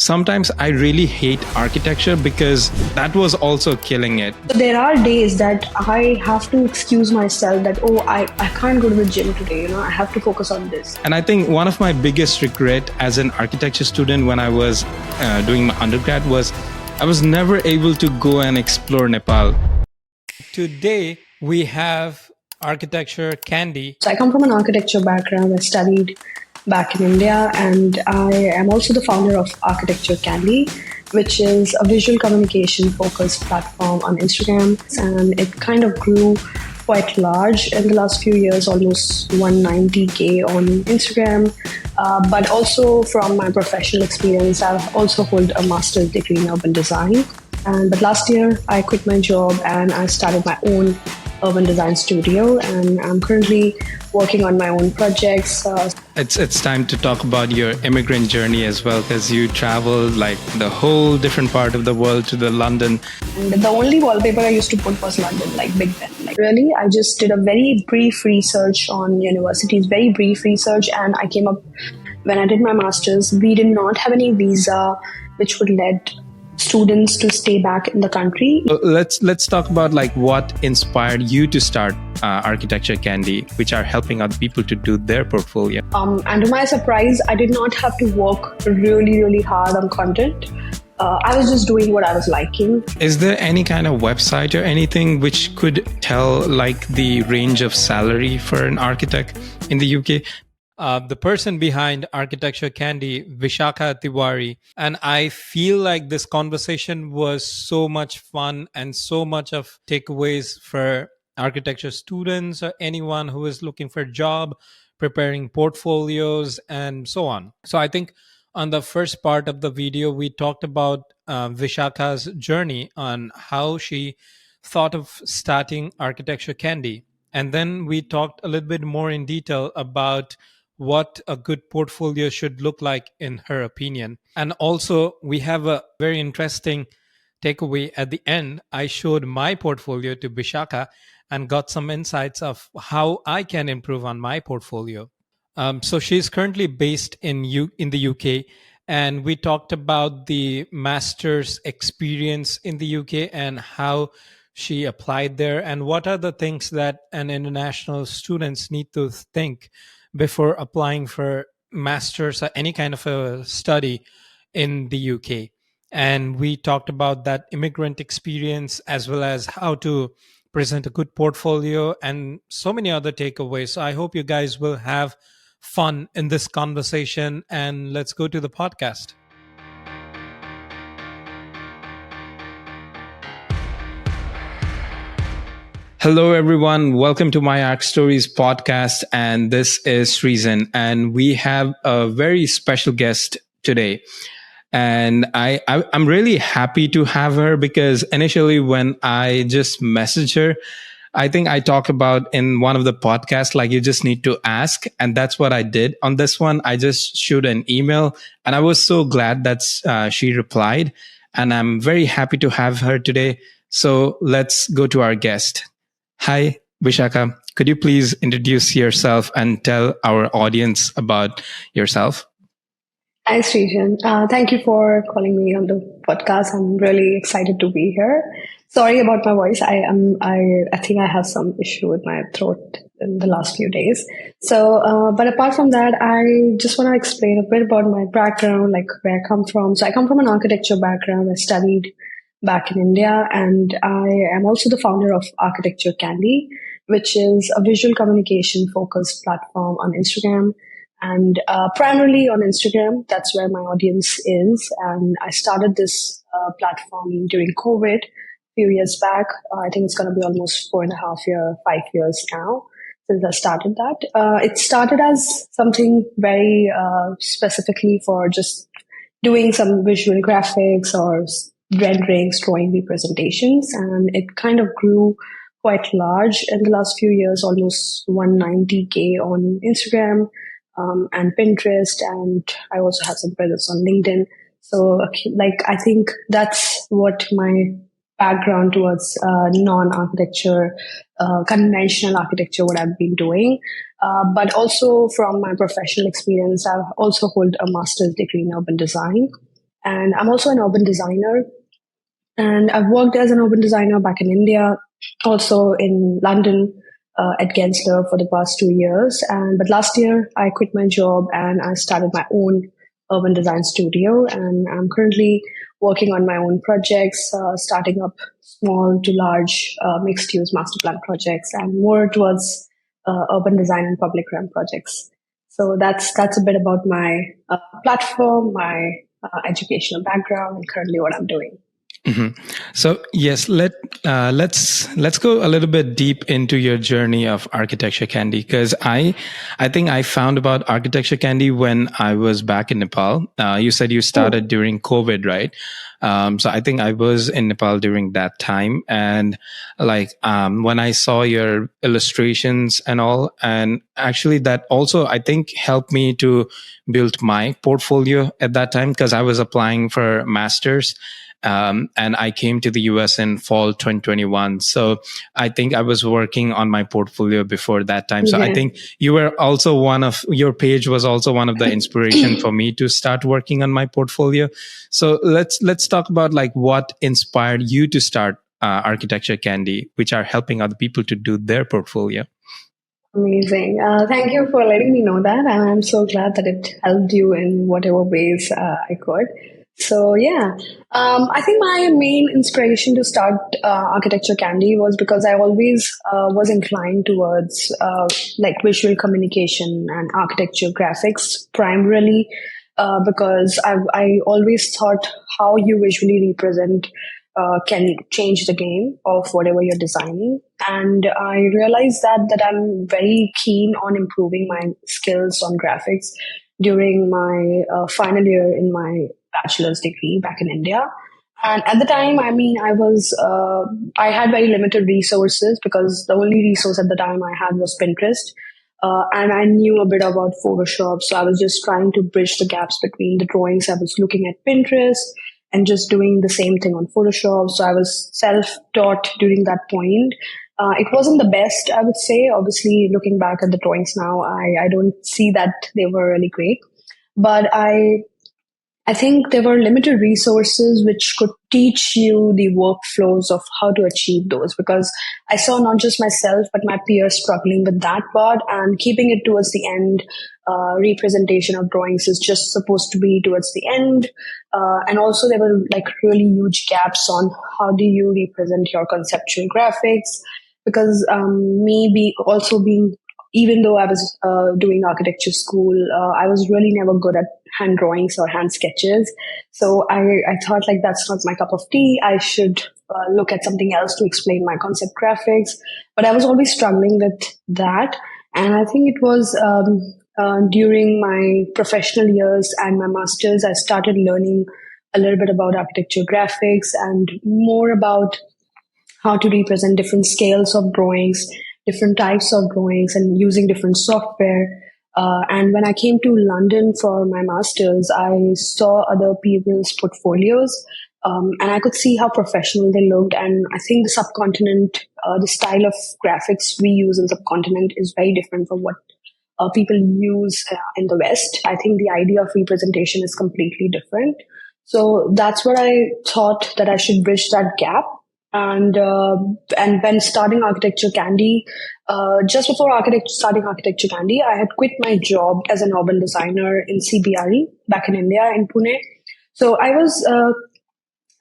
sometimes I really hate architecture because that was also killing it. There are days that I have to excuse myself that, I can't go to the gym today, I have to focus on this. And I think one of my biggest regret as an architecture student when I was doing my undergrad was I was never able to go and explore Nepal. Today, we have architecture Candy. So I come from an architecture background. I studied back in India, and I am also the founder of Architecture Candy, which is a visual communication focused platform on Instagram. And it kind of grew quite large in the last few years, almost 190K on Instagram. But also from my professional experience, I also hold a master's degree in urban design. But last year, I quit my job and I started my own urban design studio, and I'm currently working on my own projects. It's time to talk about your immigrant journey as well, because you traveled like the whole different part of the world to the London. And the only wallpaper I used to put was London, like Big Ben. Really, I just did a very brief research on universities, very brief research, and I came up, when I did my master's, we did not have any visa which would let students to stay back in the country. Let's talk about like what inspired you to start Architecture Candy, which are helping other people to do their portfolio. And to my surprise, I did not have to work really hard on content. I was just doing what I was liking. Is there any kind of website or anything which could tell like the range of salary for an architect in the UK? The person behind Architecture Candy, Vishakha Tiwari. And I feel like this conversation was so much fun and so much of takeaways for architecture students or anyone who is looking for a job, preparing portfolios, and so on. So I think on the first part of the video, we talked about Vishakha's journey on how she thought of starting Architecture Candy. And then we talked a little bit more in detail about what a good portfolio should look like in her opinion. And also, we have a very interesting takeaway at the end. I showed my portfolio to Vishakha and got some insights of how I can improve on my portfolio. So she's currently based in the UK, and we talked about the master's experience in the UK and how she applied there, and what are the things that an international students need to think before applying for master's or any kind of a study in the UK. And we talked about that immigrant experience as well as how to present a good portfolio and so many other takeaways. So I hope you guys will have fun in this conversation, and let's go to the podcast. Hello, everyone. Welcome to my Arc Stories podcast. And this is Sreesan. And we have a very special guest today. And I'm really happy to have her because initially when I just messaged her, I think I talked about in one of the podcasts, like you just need to ask. And that's what I did. On this one, I just shoot an email. And I was so glad that she replied. And I'm very happy to have her today. So let's go to our guest. Hi, Vishakha. Could you please introduce yourself and tell our audience about yourself? Hi, Sreesan. Thank you for calling me on the podcast. I'm really excited to be here. Sorry about my voice. I think I have some issue with my throat in the last few days. So, but apart from that, I just want to explain a bit about my background, like where I come from. So I come from an architecture background. I studied back in India, and I am also the founder of Architecture Candy, which is a visual communication focused platform on Instagram. And primarily on Instagram, that's where my audience is. And I started this platform during COVID a few years back. I think it's going to be almost 5 years now since I started that. It started as something very specifically for just doing some visual graphics or renderings, drawing representations. And it kind of grew quite large in the last few years, almost 190K on Instagram. And Pinterest, and I also have some presence on LinkedIn. So, I think that's what my background towards non-architecture, conventional architecture, what I've been doing. But also from my professional experience, I also hold a master's degree in urban design. And I'm also an urban designer. And I've worked as an urban designer back in India, also in London at Gensler for the past 2 years. And but last year I quit my job and I started my own urban design studio. And I'm currently working on my own projects, starting up small to large mixed use master plan projects and more towards urban design and public realm projects. So that's a bit about my platform, my educational background, and currently what I'm doing. Mhm. So yes, let's go a little bit deep into your journey of Architecture Candy, because I think I found about Architecture Candy when I was back in Nepal. You said you started Oh, during COVID, right? So I think I was in Nepal during that time, and like when I saw your illustrations and all, and actually that also I think helped me to build my portfolio at that time because I was applying for masters, and I came to the US in fall 2021. So I think I was working on my portfolio before that time. So I yeah. think you were also your page was also one of the inspiration for me to start working on my portfolio. So let's talk about like what inspired you to start Architecture Candy, which are helping other people to do their portfolio. Amazing. Thank you for letting me know that. And I'm so glad that it helped you in whatever ways I could. So, yeah, I think my main inspiration to start Architecture Candy was because I always was inclined towards like visual communication and architecture graphics primarily because I always thought how you visually represent can change the game of whatever you're designing. And I realized that I'm very keen on improving my skills on graphics during my final year in my bachelor's degree back in India. And at the time, I mean, I had very limited resources because the only resource at the time I had was Pinterest. And I knew a bit about Photoshop. So I was just trying to bridge the gaps between the drawings I was looking at Pinterest and just doing the same thing on Photoshop. So I was self taught during that point. It wasn't the best, I would say. Obviously, looking back at the drawings now, I don't see that they were really great. But I think there were limited resources which could teach you the workflows of how to achieve those because I saw not just myself but my peers struggling with that part and keeping it towards the end. Representation of drawings is just supposed to be towards the end. And also there were like really huge gaps on how do you represent your conceptual graphics because also being even though I was doing architecture school, I was really never good at hand drawings or hand sketches. So I thought like that's not my cup of tea. I should look at something else to explain my concept graphics. But I was always struggling with that. And I think it was during my professional years and my master's, I started learning a little bit about architecture graphics and more about how to represent different scales of drawings, different types of drawings, and using different software. And when I came to London for my master's, I saw other people's portfolios and I could see how professional they looked. And I think the subcontinent, the style of graphics we use in subcontinent is very different from what people use in the West. I think the idea of representation is completely different. So that's what I thought that I should bridge that gap. And when starting Architecture Candy, just before starting Architecture Candy, I had quit my job as an urban designer in CBRE back in India in Pune. So I was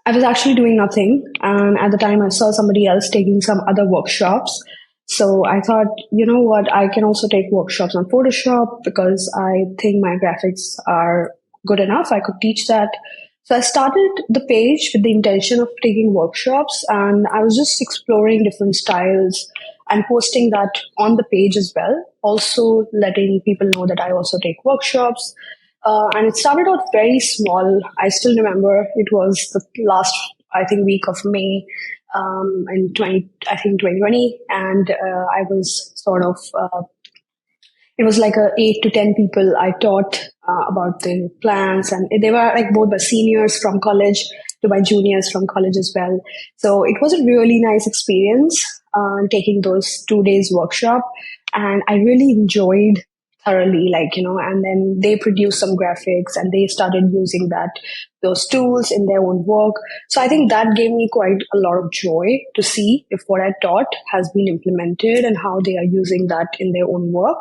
actually doing nothing. And at the time, I saw somebody else taking some other workshops. So I thought, you know what, I can also take workshops on Photoshop because I think my graphics are good enough. I could teach that. So I started the page with the intention of taking workshops and I was just exploring different styles and posting that on the page as well. Also letting people know that I also take workshops. And it started out very small. I still remember it was the last, I think, week of May in 2020. And I was sort of, it was like 8 to 10 people I taught about the plans. And they were like both the seniors from college to my juniors from college as well. So it was a really nice experience taking those 2 days workshop. And I really enjoyed thoroughly, like, and then they produced some graphics and they started using those tools in their own work. So I think that gave me quite a lot of joy to see if what I taught has been implemented and how they are using that in their own work.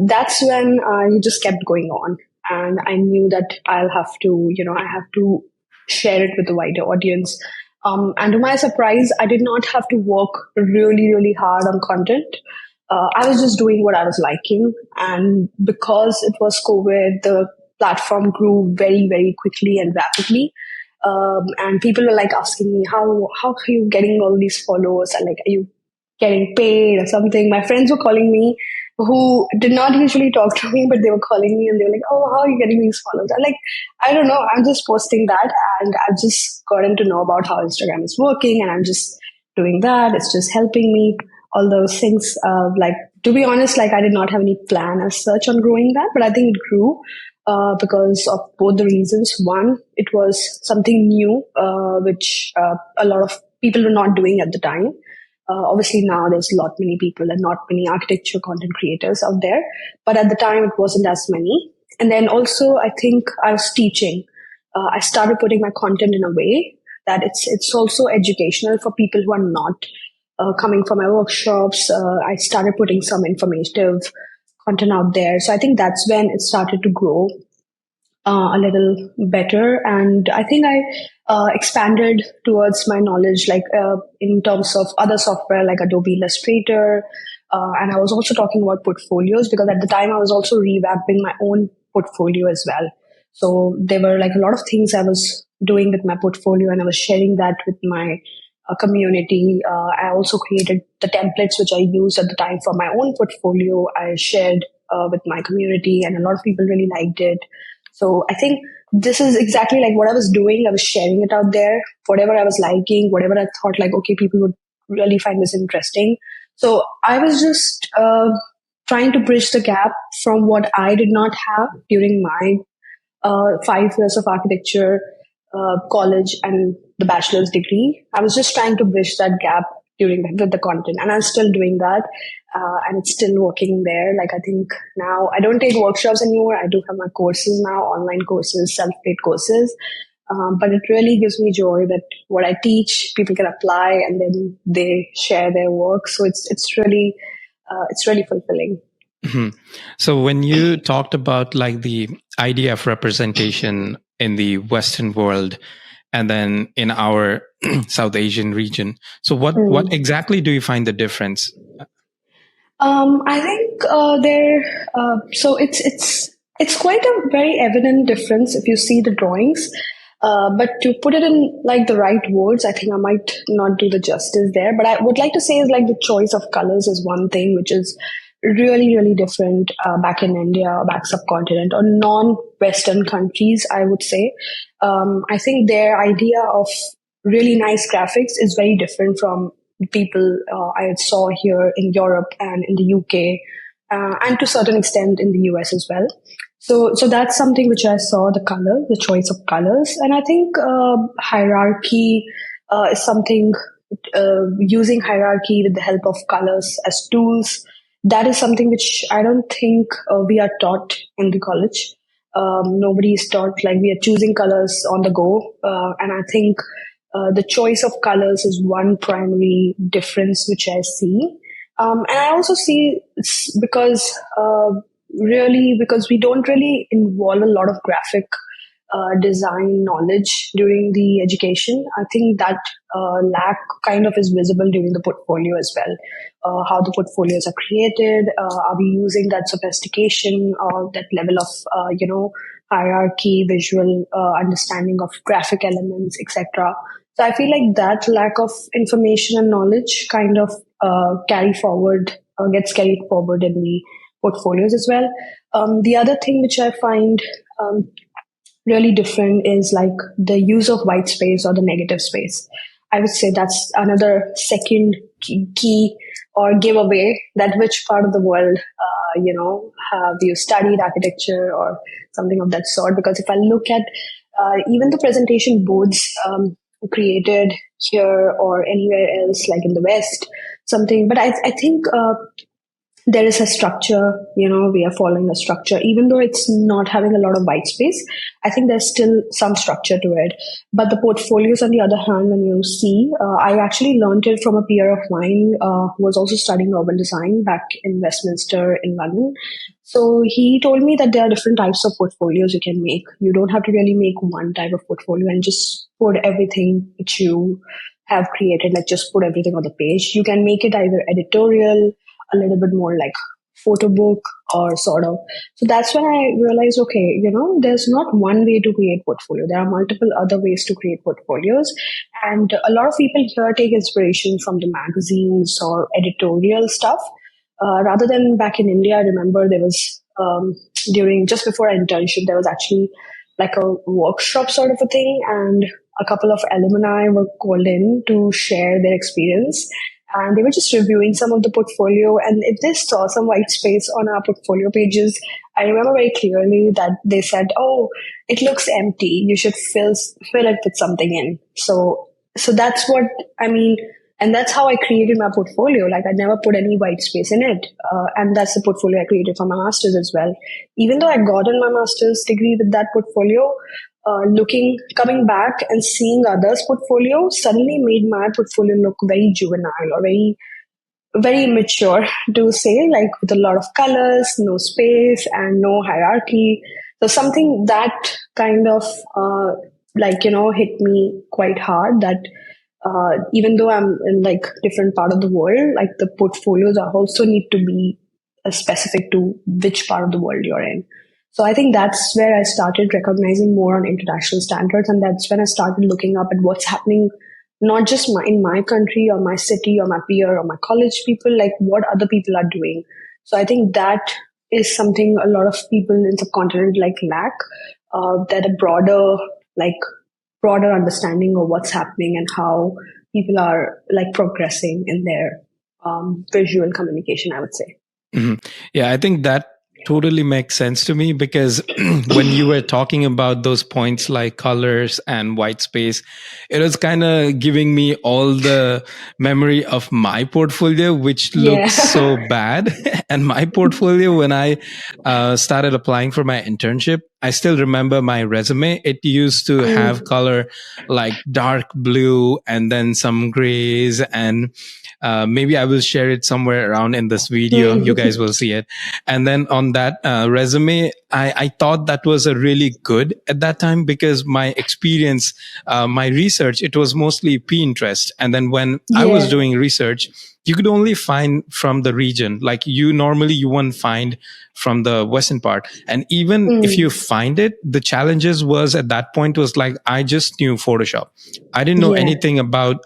That's when I just kept going on. And I knew that I have to share it with a wider audience. And to my surprise, I did not have to work really, really hard on content. I was just doing what I was liking. And because it was COVID, the platform grew very, very quickly and rapidly. And people were like asking me, how are you getting all these followers? And like, are you getting paid or something? My friends were calling me who did not usually talk to me, but they were calling me and they were like, oh, how are you getting these followers? I'm like, I don't know. I'm just posting that and I've just gotten to know about how Instagram is working and I'm just doing that. It's just helping me, all those things. Like, to be honest, like I did not have any plan as such on growing that, but I think it grew because of both the reasons. One, it was something new, which a lot of people were not doing at the time. Obviously now there's a lot many people and not many architecture content creators out there, but at the time it wasn't as many. And then also I think I was teaching. I started putting my content in a way that it's also educational for people who are not coming from my workshops. I started putting some informative content out there. So I think that's when it started to grow a little better. And I think I expanded towards my knowledge, like in terms of other software like Adobe Illustrator. And I was also talking about portfolios because at the time I was also revamping my own portfolio as well. So there were like a lot of things I was doing with my portfolio and I was sharing that with my community. I also created the templates which I used at the time for my own portfolio. I shared with my community and a lot of people really liked it. So I think this is exactly like what I was doing. I was sharing it out there, whatever I was liking, whatever I thought like, okay, people would really find this interesting. So I was just trying to bridge the gap from what I did not have during my 5 years of architecture, college, and the bachelor's degree. I was just trying to bridge that gap during with the content, and I'm still doing that, and it's still working there. Like I think now I don't take workshops anymore. I do have my courses now, online courses, self-paid courses. But it really gives me joy that what I teach, people can apply, and then they share their work. So it's really fulfilling. Mhm. So when you talked about like the idea of representation in the Western world and then in our South Asian region, so what exactly do you find the difference? I think so it's quite a very evident difference if you see the drawings. But to put it in like the right words, I think I might not do the justice there. But I would like to say is like the choice of colors is one thing which is really, really different back in India or back subcontinent or non-Western countries, I would say. I think their idea of really nice graphics is very different from people I saw here in Europe and in the UK, and to a certain extent in the US as well. So that's something which I saw, the color, the choice of colors. And I think hierarchy is something, using hierarchy with the help of colors as tools. That is something which I don't think we are taught in the college. Nobody is taught, like we are choosing colors on the go. And I think the choice of colors is one primary difference which I see. And I also see it's because we don't really involve a lot of graphic design knowledge during the education. I think that lack kind of is visible during the portfolio as well. How the portfolios are created, are we using that sophistication or that level of hierarchy, visual understanding of graphic elements, etc. So I feel like that lack of information and knowledge kind of gets carried forward in the portfolios as well. The other thing which I find really different is like the use of white space or the negative space. I would say that's another second key or giveaway that which part of the world, have you studied architecture or something of that sort. Because if I look at even the presentation boards created here or anywhere else, like in the West, something, but I think there is a structure, we are following a structure, even though it's not having a lot of white space. I think there's still some structure to it. But the portfolios, on the other hand, when you see, I actually learned it from a peer of mine who was also studying urban design back in Westminster in London. So he told me that there are different types of portfolios you can make. You don't have to really make one type of portfolio and just put everything which you have created, like just put everything on the page. You can make it either editorial, a little bit more like photo book, or sort of. So that's when I realized, okay, there's not one way to create portfolio. There are multiple other ways to create portfolios. And a lot of people here take inspiration from the magazines or editorial stuff. Rather than back in India, I remember there was, during just before our internship, there was actually like a workshop sort of a thing, and a couple of alumni were called in to share their experience, and they were just reviewing some of the portfolio. And if they saw some white space on our portfolio pages, I remember very clearly that they said, "Oh, it looks empty. You should fill it with something in." So that's what I mean. And that's how I created my portfolio. Like I never put any white space in it. And that's the portfolio I created for my master's as well. Even though I got in my master's degree with that portfolio, coming back and seeing others' portfolio suddenly made my portfolio look very juvenile or very, very immature to say, like with a lot of colors, no space, and no hierarchy. So something that kind of, hit me quite hard, that even though I'm in like different part of the world, like the portfolios are also need to be specific to which part of the world you're in. So I think that's where I started recognizing more on international standards, and that's when I started looking up at what's happening, not just in my country or my city or my peer or my college people, like what other people are doing. So I think that is something a lot of people in subcontinent like lack, that a broader understanding of what's happening and how people are like progressing in their visual communication, I would say. Mhm. Yeah, I think that totally makes sense to me because when you were talking about those points like colors and white space, it was kind of giving me all the memory of my portfolio, which Yeah. looks so bad. And my portfolio, when I started applying for my internship, I still remember my resume. It used to have color like dark blue and then some grays, and maybe I will share it somewhere around in this video. You guys will see it. And then on that resume, I thought that was a really good at that time because my experience, my research, it was mostly Pinterest. And then when I was Yeah. doing research, you could only find from the region. Like you won't find from the western part. And even if you find it, the challenges was at that point was like, I just knew Photoshop. I didn't know Yeah. anything about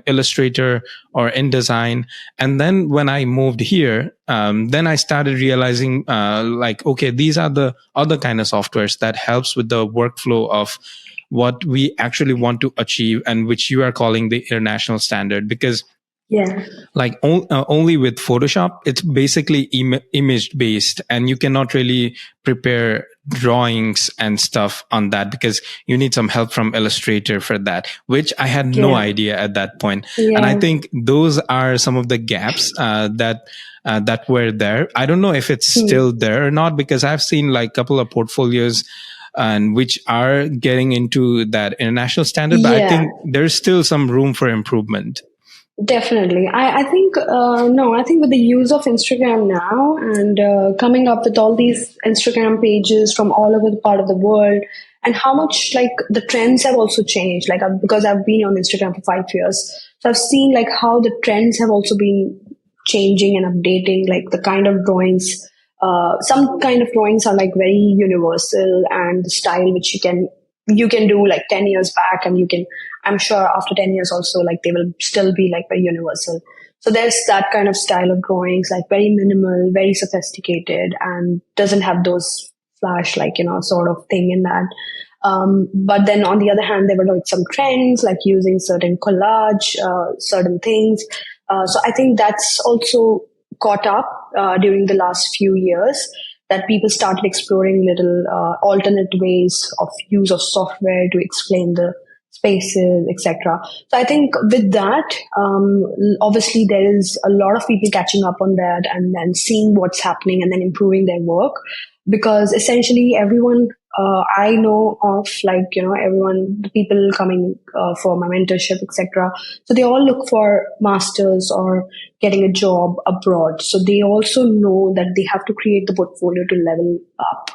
Illustrator or InDesign. And then when I moved here, then I started realizing like, okay, these are the other kind of softwares that helps with the workflow of what we actually want to achieve, and which you are calling the international standard. Because Yeah. like only with Photoshop, it's basically image based, and you cannot really prepare drawings and stuff on that because you need some help from Illustrator for that, which I had no Yeah. idea at that point. And I Yeah. think those are some of the gaps that were there. I don't know if it's still there or not, because I've seen like a couple of portfolios and which are getting into that international standard, but I Yeah. think there's still some room for improvement. Definitely. I think, no, I think with the use of Instagram now, and coming up with all these Instagram pages from all over the part of the world, and how much like the trends have also changed. Like, because I've been on Instagram for 5 years. So I've seen like how the trends have also been changing and updating, like the kind of drawings. Some kind of drawings are like very universal, and the style which you can do like 10 years back, and you can, I'm sure after 10 years also, like they will still be like very universal. So there's that kind of style of drawings, like very minimal, very sophisticated, and doesn't have those flash, like, sort of thing in that. But then on the other hand, there were like some trends, like using certain collage, certain things. So I think that's also caught up during the last few years, that people started exploring little alternate ways of use of software to explain the spaces, etc. So I think with that, obviously there is a lot of people catching up on that and then seeing what's happening and then improving their work, because essentially everyone I know of, like, everyone, the people coming for my mentorship, etc. So they all look for masters or getting a job abroad. So they also know that they have to create the portfolio to level up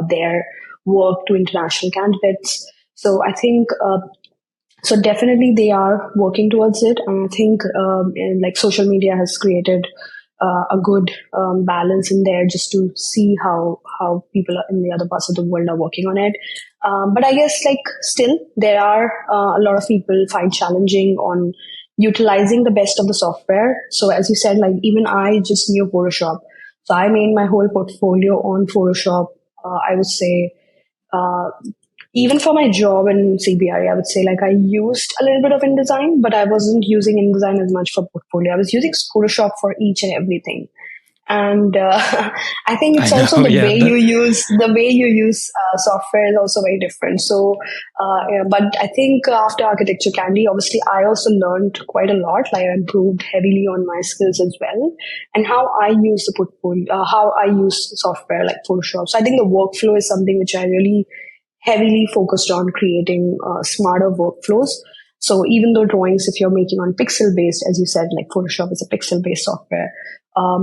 their work to international candidates. So I think so definitely they are working towards it, and I think and like social media has created a good balance in there, just to see how people in the other parts of the world are working on it. But I guess, like, still there are a lot of people find challenging on utilizing the best of the software. So as you said, like, even I just knew Photoshop, so I made my whole portfolio on Photoshop. I would say. Uh, Even for my job in CBRE, I would say, like, I used a little bit of InDesign, but I wasn't using InDesign as much for portfolio. I was using Photoshop for each and everything. And I think I it's also know. Yeah. the way you use software is also very different. So, yeah, but I think after Architecture Candy, obviously, I also learned quite a lot. Like, I improved heavily on my skills as well, and how I use the portfolio, how I use software like Photoshop. So I think the workflow is something which I really heavily focused on creating smarter workflows. So even though drawings, if you're making on pixel based, as you said, like Photoshop is a pixel based software,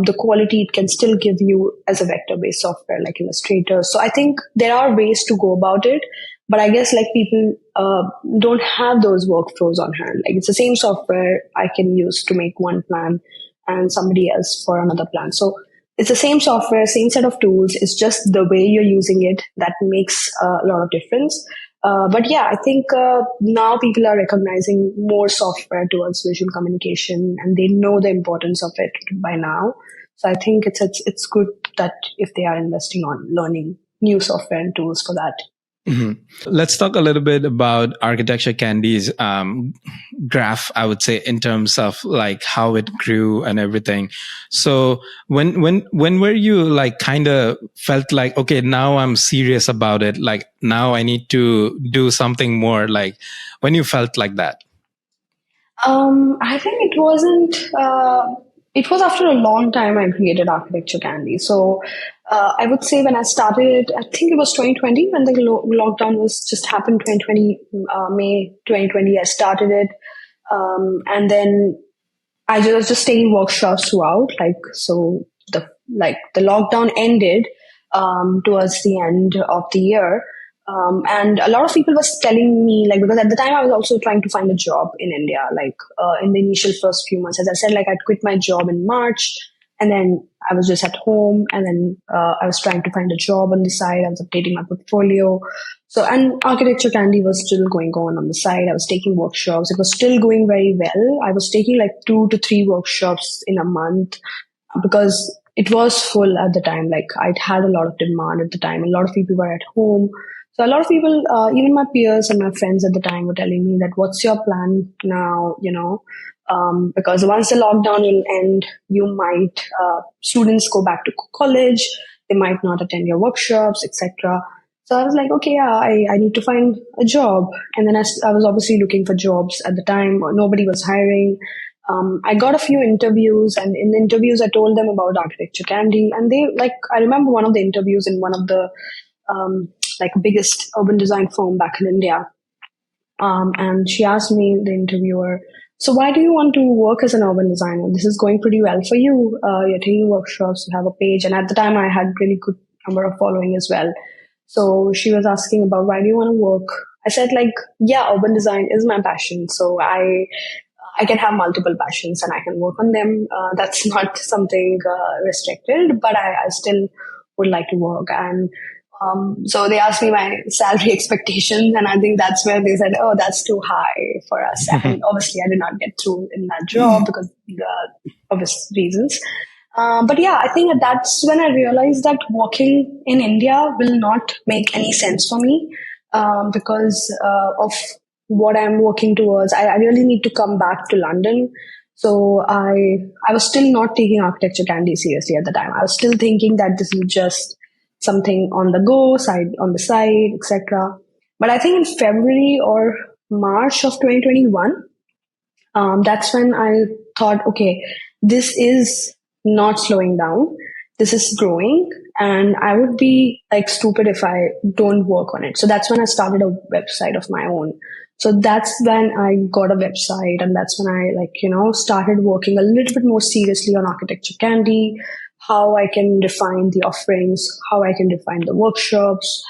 the quality it can still give you as a vector based software like Illustrator. So I think there are ways to go about it, but I guess, like, people don't have those workflows on hand. Like, it's the same software I can use to make one plan and somebody else for another plan. So it's the same software, same set of tools. It's just the way you're using it that makes a lot of difference. But yeah, I think now people are recognizing more software towards visual communication, and they know the importance of it by now. So I think it's good that if they are investing on learning new software and tools for that. Mhm. Let's talk a little bit about Architecture Candy's graph, I would say, in terms of like how it grew and everything. So when were you like kind of felt like, okay, now I'm serious about it. Like now I need to do something more. Like when you felt like that? I think it wasn't. It was after a long time I created Architecture Candy. So I would say when I started, I think it was 2020 when the lockdown was just happened. 2020 May 2020, I started it, and then I was just taking workshops throughout. Like, so the lockdown ended towards the end of the year. And a lot of people was telling me, like, because at the time I was also trying to find a job in India, like in the initial first few months. As I said, like, I'd quit my job in March, and then I was just at home, and then I was trying to find a job on the side. I was updating my portfolio. So, and Architecture Candy was still going on the side. I was taking workshops. It was still going very well. I was taking like 2 to 3 workshops in a month because it was full at the time. Like, I'd had a lot of demand at the time. A lot of people were at home. So a lot of people, even my peers and my friends at the time, were telling me that, what's your plan now? Because once the lockdown will end, you might, students go back to college. They might not attend your workshops, etc. So I was like, okay, yeah, I need to find a job. And then I was obviously looking for jobs at the time. Nobody was hiring. I got a few interviews, and in the interviews, I told them about Architecture Candy. And they, like, I remember one of the interviews in one of the, like, biggest urban design firm back in India. And she asked me, the interviewer, so why do you want to work as an urban designer? This is going pretty well for you. You're taking workshops, you have a page. And at the time, I had really good number of following as well. So she was asking about, why do you want to work? I said, like, yeah, urban design is my passion. So I can have multiple passions and I can work on them. That's not something restricted, but I still would like to work. And so they asked me my salary expectations, and I think that's where they said, "Oh, that's too high for us." And obviously, I did not get through in that job because of obvious reasons. But yeah, I think that's when I realized that working in India will not make any sense for me because of what I'm working towards. I really need to come back to London. So I was still not taking Architecture Candy seriously at the time. I was still thinking that this is just something on the go, side on the side, etc. But I think in February or March of 2021. That's when I thought, okay, this is not slowing down. This is growing, and I would be like stupid if I don't work on it. So that's when I started a website of my own. So that's when I got a website, and that's when I started working a little bit more seriously on Architecture Candy, how I can define the offerings, how I can define the workshops.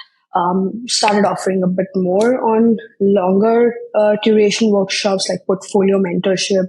Started offering a bit more on longer duration workshops like portfolio mentorship,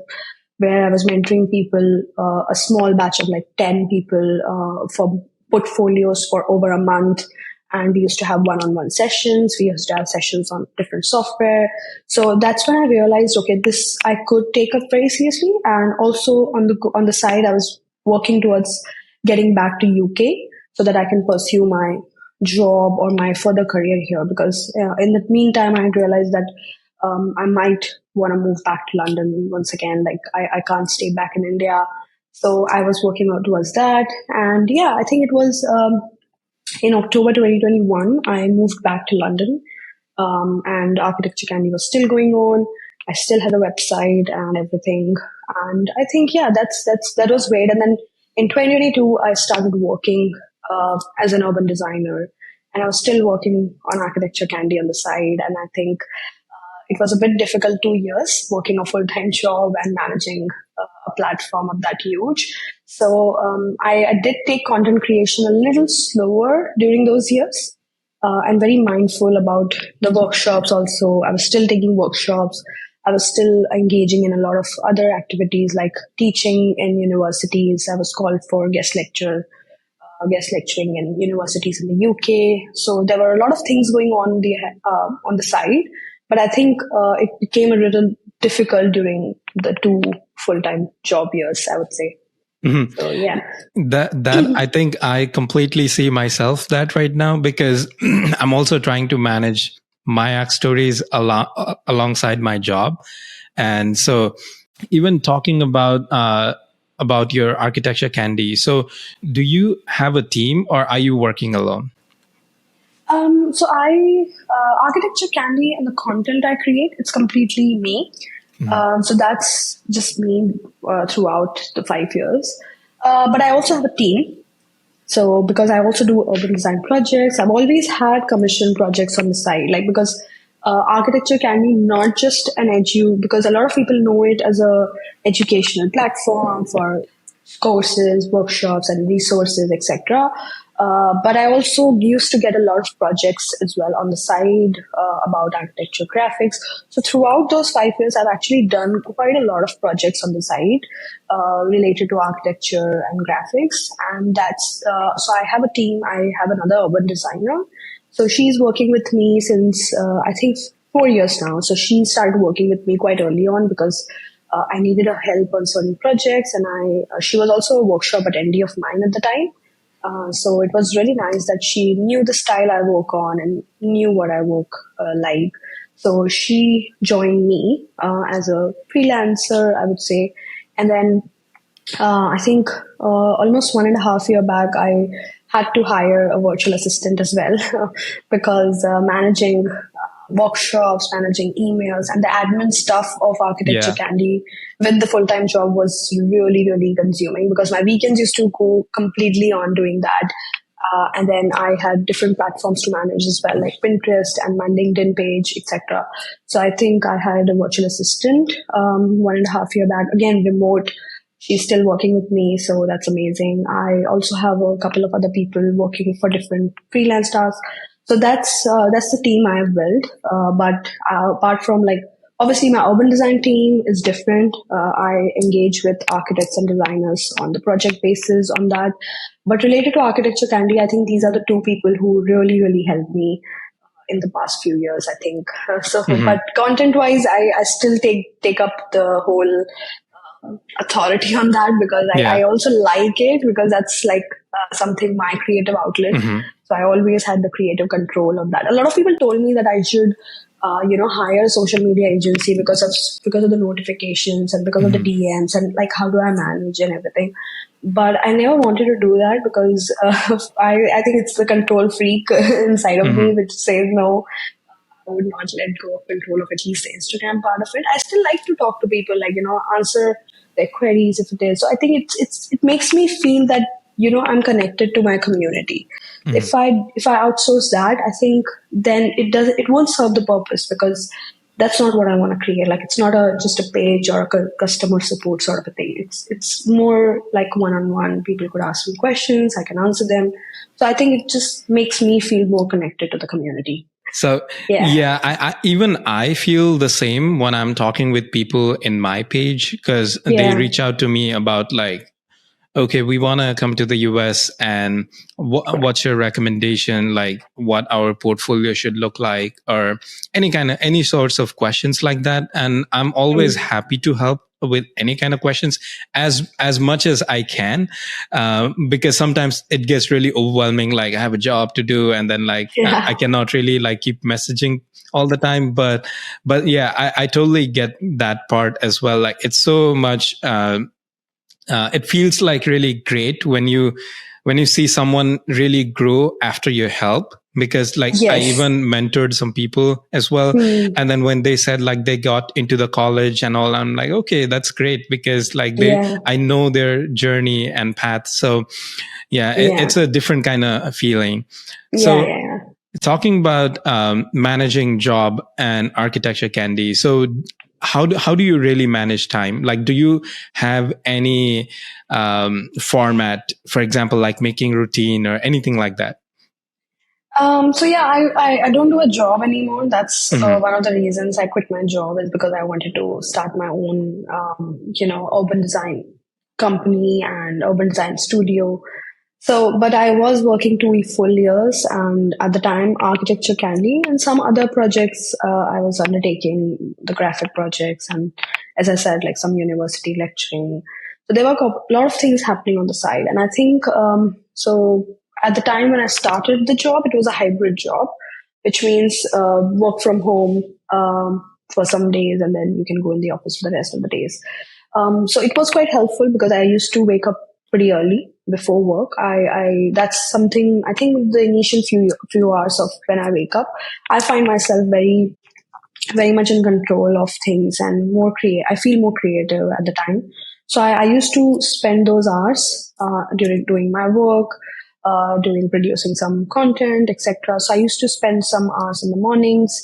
where I was mentoring people, a small batch of like 10 people for portfolios for over a month. And we used to have one-on-one sessions. We used to have sessions on different software. So that's when I realized, okay, this I could take up very seriously. And also on the side, I was working towards getting back to UK so that I can pursue my job or my further career here. Because in the meantime, I realized that I might want to move back to London once again. Like I can't stay back in India. So I was working out towards that. And yeah, I think it was in October 2021, I moved back to London, and Architecture Candy was still going on. I still had a website and everything, and I think that was great. And then in 2022, I started working as an urban designer, and I was still working on Architecture Candy on the side. And I think it was a bit difficult 2 years working a full-time job and managing a platform of that huge. So I did take content creation a little slower during those years, and very mindful about the workshops also. I was still taking workshops. I was still engaging in a lot of other activities like teaching in universities. I was called for guest lecturing in universities in the UK. So there were a lot of things going on the side, but I think it became a little difficult during the 2 full-time job years, I would say. Mm-hmm. So yeah, that I think I completely see myself that right now, because I'm also trying to manage my act stories alongside my job, and so even talking about your Architecture Candy. So, do you have a team or are you working alone? so I Architecture Candy and the content I create, it's completely me. So that's just me throughout the 5 years. But I also have a team. So because I also do urban design projects, I've always had commission projects on the side. Like because architecture can be not just an because a lot of people know it as a educational platform for courses, workshops, and resources, etc. But I also used to get a lot of projects as well on the side about architecture graphics. So throughout those 5 years, I've actually done quite a lot of projects on the side related to architecture and graphics. And that's so I have a team. I have another urban designer. So she's working with me since I think 4 years now. So she started working with me quite early on because I needed her help on certain projects, and she was also a workshop attendee of mine at the time. So it was really nice that she knew the style I work on and knew what I work like. So she joined me as a freelancer, I would say. And then I think almost 1.5 years back, I had to hire a virtual assistant as well because managing workshops, managing emails, and the admin stuff of Architecture Candy with the full-time job was really, really consuming because my weekends used to go completely on doing that. And then I had different platforms to manage as well, like Pinterest and my LinkedIn page, etc. So I think I hired a virtual assistant 1.5 years back, again, remote. She's still working with me, so that's amazing. I also have a couple of other people working for different freelance tasks. So that's the team I have built. But apart from obviously my urban design team is different. I engage with architects and designers on the project basis on that. But related to Architecture Candy, I think these are the two people who really, really helped me in the past few years, I think. But content wise, I still take up the whole authority on that because I also like it because that's something my creative outlet. So I always had the creative control of that. A lot of people told me that I should hire a social media agency because of the notifications and because of the DMs and how do I manage and everything. But I never wanted to do that because I think it's the control freak inside of me which says no. would not let go of control of at least the Instagram part of it. I still like to talk to people, like, answer their queries if it is. So I think it makes me feel that, I'm connected to my community. Mhm. If I outsource that, I think then it won't serve the purpose, because that's not what I want to create. Like, it's not just a page or a customer support sort of a thing. It's more like one on one. People could ask me questions, I can answer them. So I think it just makes me feel more connected to the community. So Yeah, yeah, even I feel the same when I'm talking with people in my page, because they yeah, reach out to me about like, okay, we want to come to the US, and what's your recommendation, like what our portfolio should look like, or any sorts of questions like that. And I'm always mm, happy to help with any kind of questions as much as I can, because sometimes it gets really overwhelming. Like, I have a job to do, and then like I yeah, cannot really like keep messaging all the time. But yeah, I totally get that part as well. Like, it's so much. It feels like really great when you see someone really grow after your help, because like I yes, even mentored some people as well, mm, and then when they said like they got into the college and all, I'm like, okay, that's great, because like yeah, I know their journey and path. So yeah, yeah, it's a different kind of feeling. yeah, So yeah. talking about managing job and architecture, Candy. So how do you really manage time? Like, do you have any format, for example, like making routine or anything like that? So yeah, I don't do a job anymore. That's Hmm. one of the reasons I quit my job, is because I wanted to start my own, urban design company and urban design studio. So, but I was working 2 full years, and at the time, Architecture Candy and some other projects I was undertaking, the graphic projects, and as I said, like some university lecturing. So there were a lot of things happening on the side, and I think so. At the time when I started the job, it was a hybrid job, which means work from home for some days, and then you can go in the office for the rest of the days. So it was quite helpful, because I used to wake up pretty early before work. I that's something, I think the initial few hours of when I wake up, I find myself very much in control of things, and more create. I feel more creative at the time. So I used to spend those hours during doing my work, doing producing some content, etc. So I used to spend some hours in the mornings,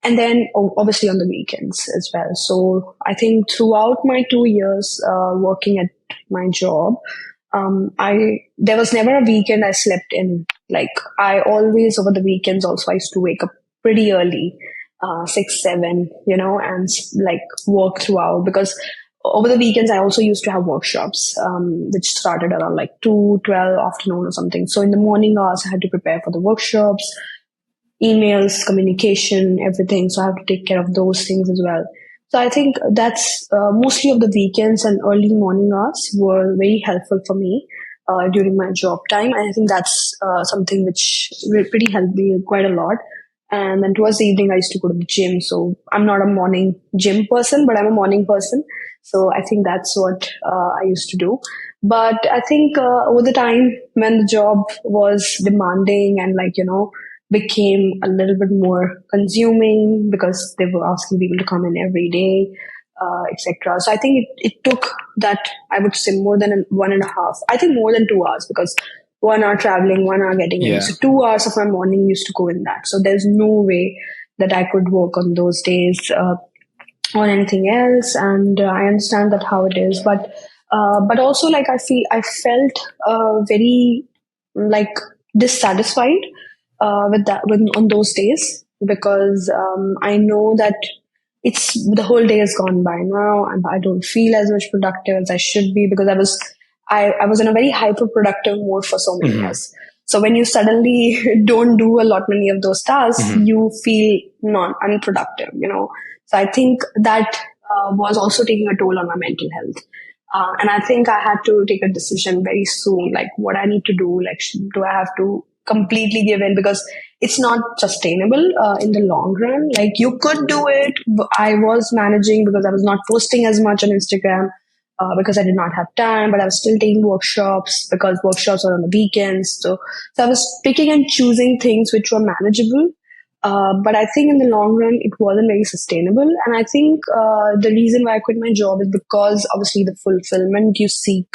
and then obviously on the weekends as well. So I think throughout my 2 years working at my job, I there was never a weekend I slept in. Like, I always, over the weekends also, I used to wake up pretty early, 6, 7, and like work throughout, because over the weekends I also used to have workshops, which started around like 2:12 afternoon or something. So in the morning hours, I had to prepare for the workshops, emails, communication, everything. So I have to take care of those things as well. So I think that's mostly of the weekends and early morning hours were very helpful for me during my job time. And I think that's something which pretty helped me quite a lot. And then towards the evening, I used to go to the gym. So I'm not a morning gym person, but I'm a morning person. So I think that's what I used to do. But I think over the time, when the job was demanding and, like, became a little bit more consuming, because they were asking people to come in every day, etc. So I think it took that, I would say, more than 1.5. I think more than 2 hours, because 1 hour traveling, 1 hour getting in. Yeah. So 2 hours of my morning used to go in that. So there's no way that I could work on those days on anything else. And I understand that how it is, but also, like, I felt very, like, dissatisfied with that when on those days, because I know that it's the whole day has gone by now, and I don't feel as much productive as I should be, because I was in a very hyper productive mode for so many Hmm. years. So when you suddenly don't do a lot many of those tasks, Hmm. you feel non unproductive, So I think that was also taking a toll on my mental health. And I think I had to take a decision very soon, like what I need to do. Like, do I have to completely give in, because it's not sustainable in the long run. Like, you could do it. I was managing, because I was not posting as much on Instagram, because I did not have time, but I was still taking workshops, because workshops are on the weekends. So I was picking and choosing things which were manageable. But I think in the long run, it wasn't very sustainable. And I think the reason why I quit my job is because obviously the fulfillment you seek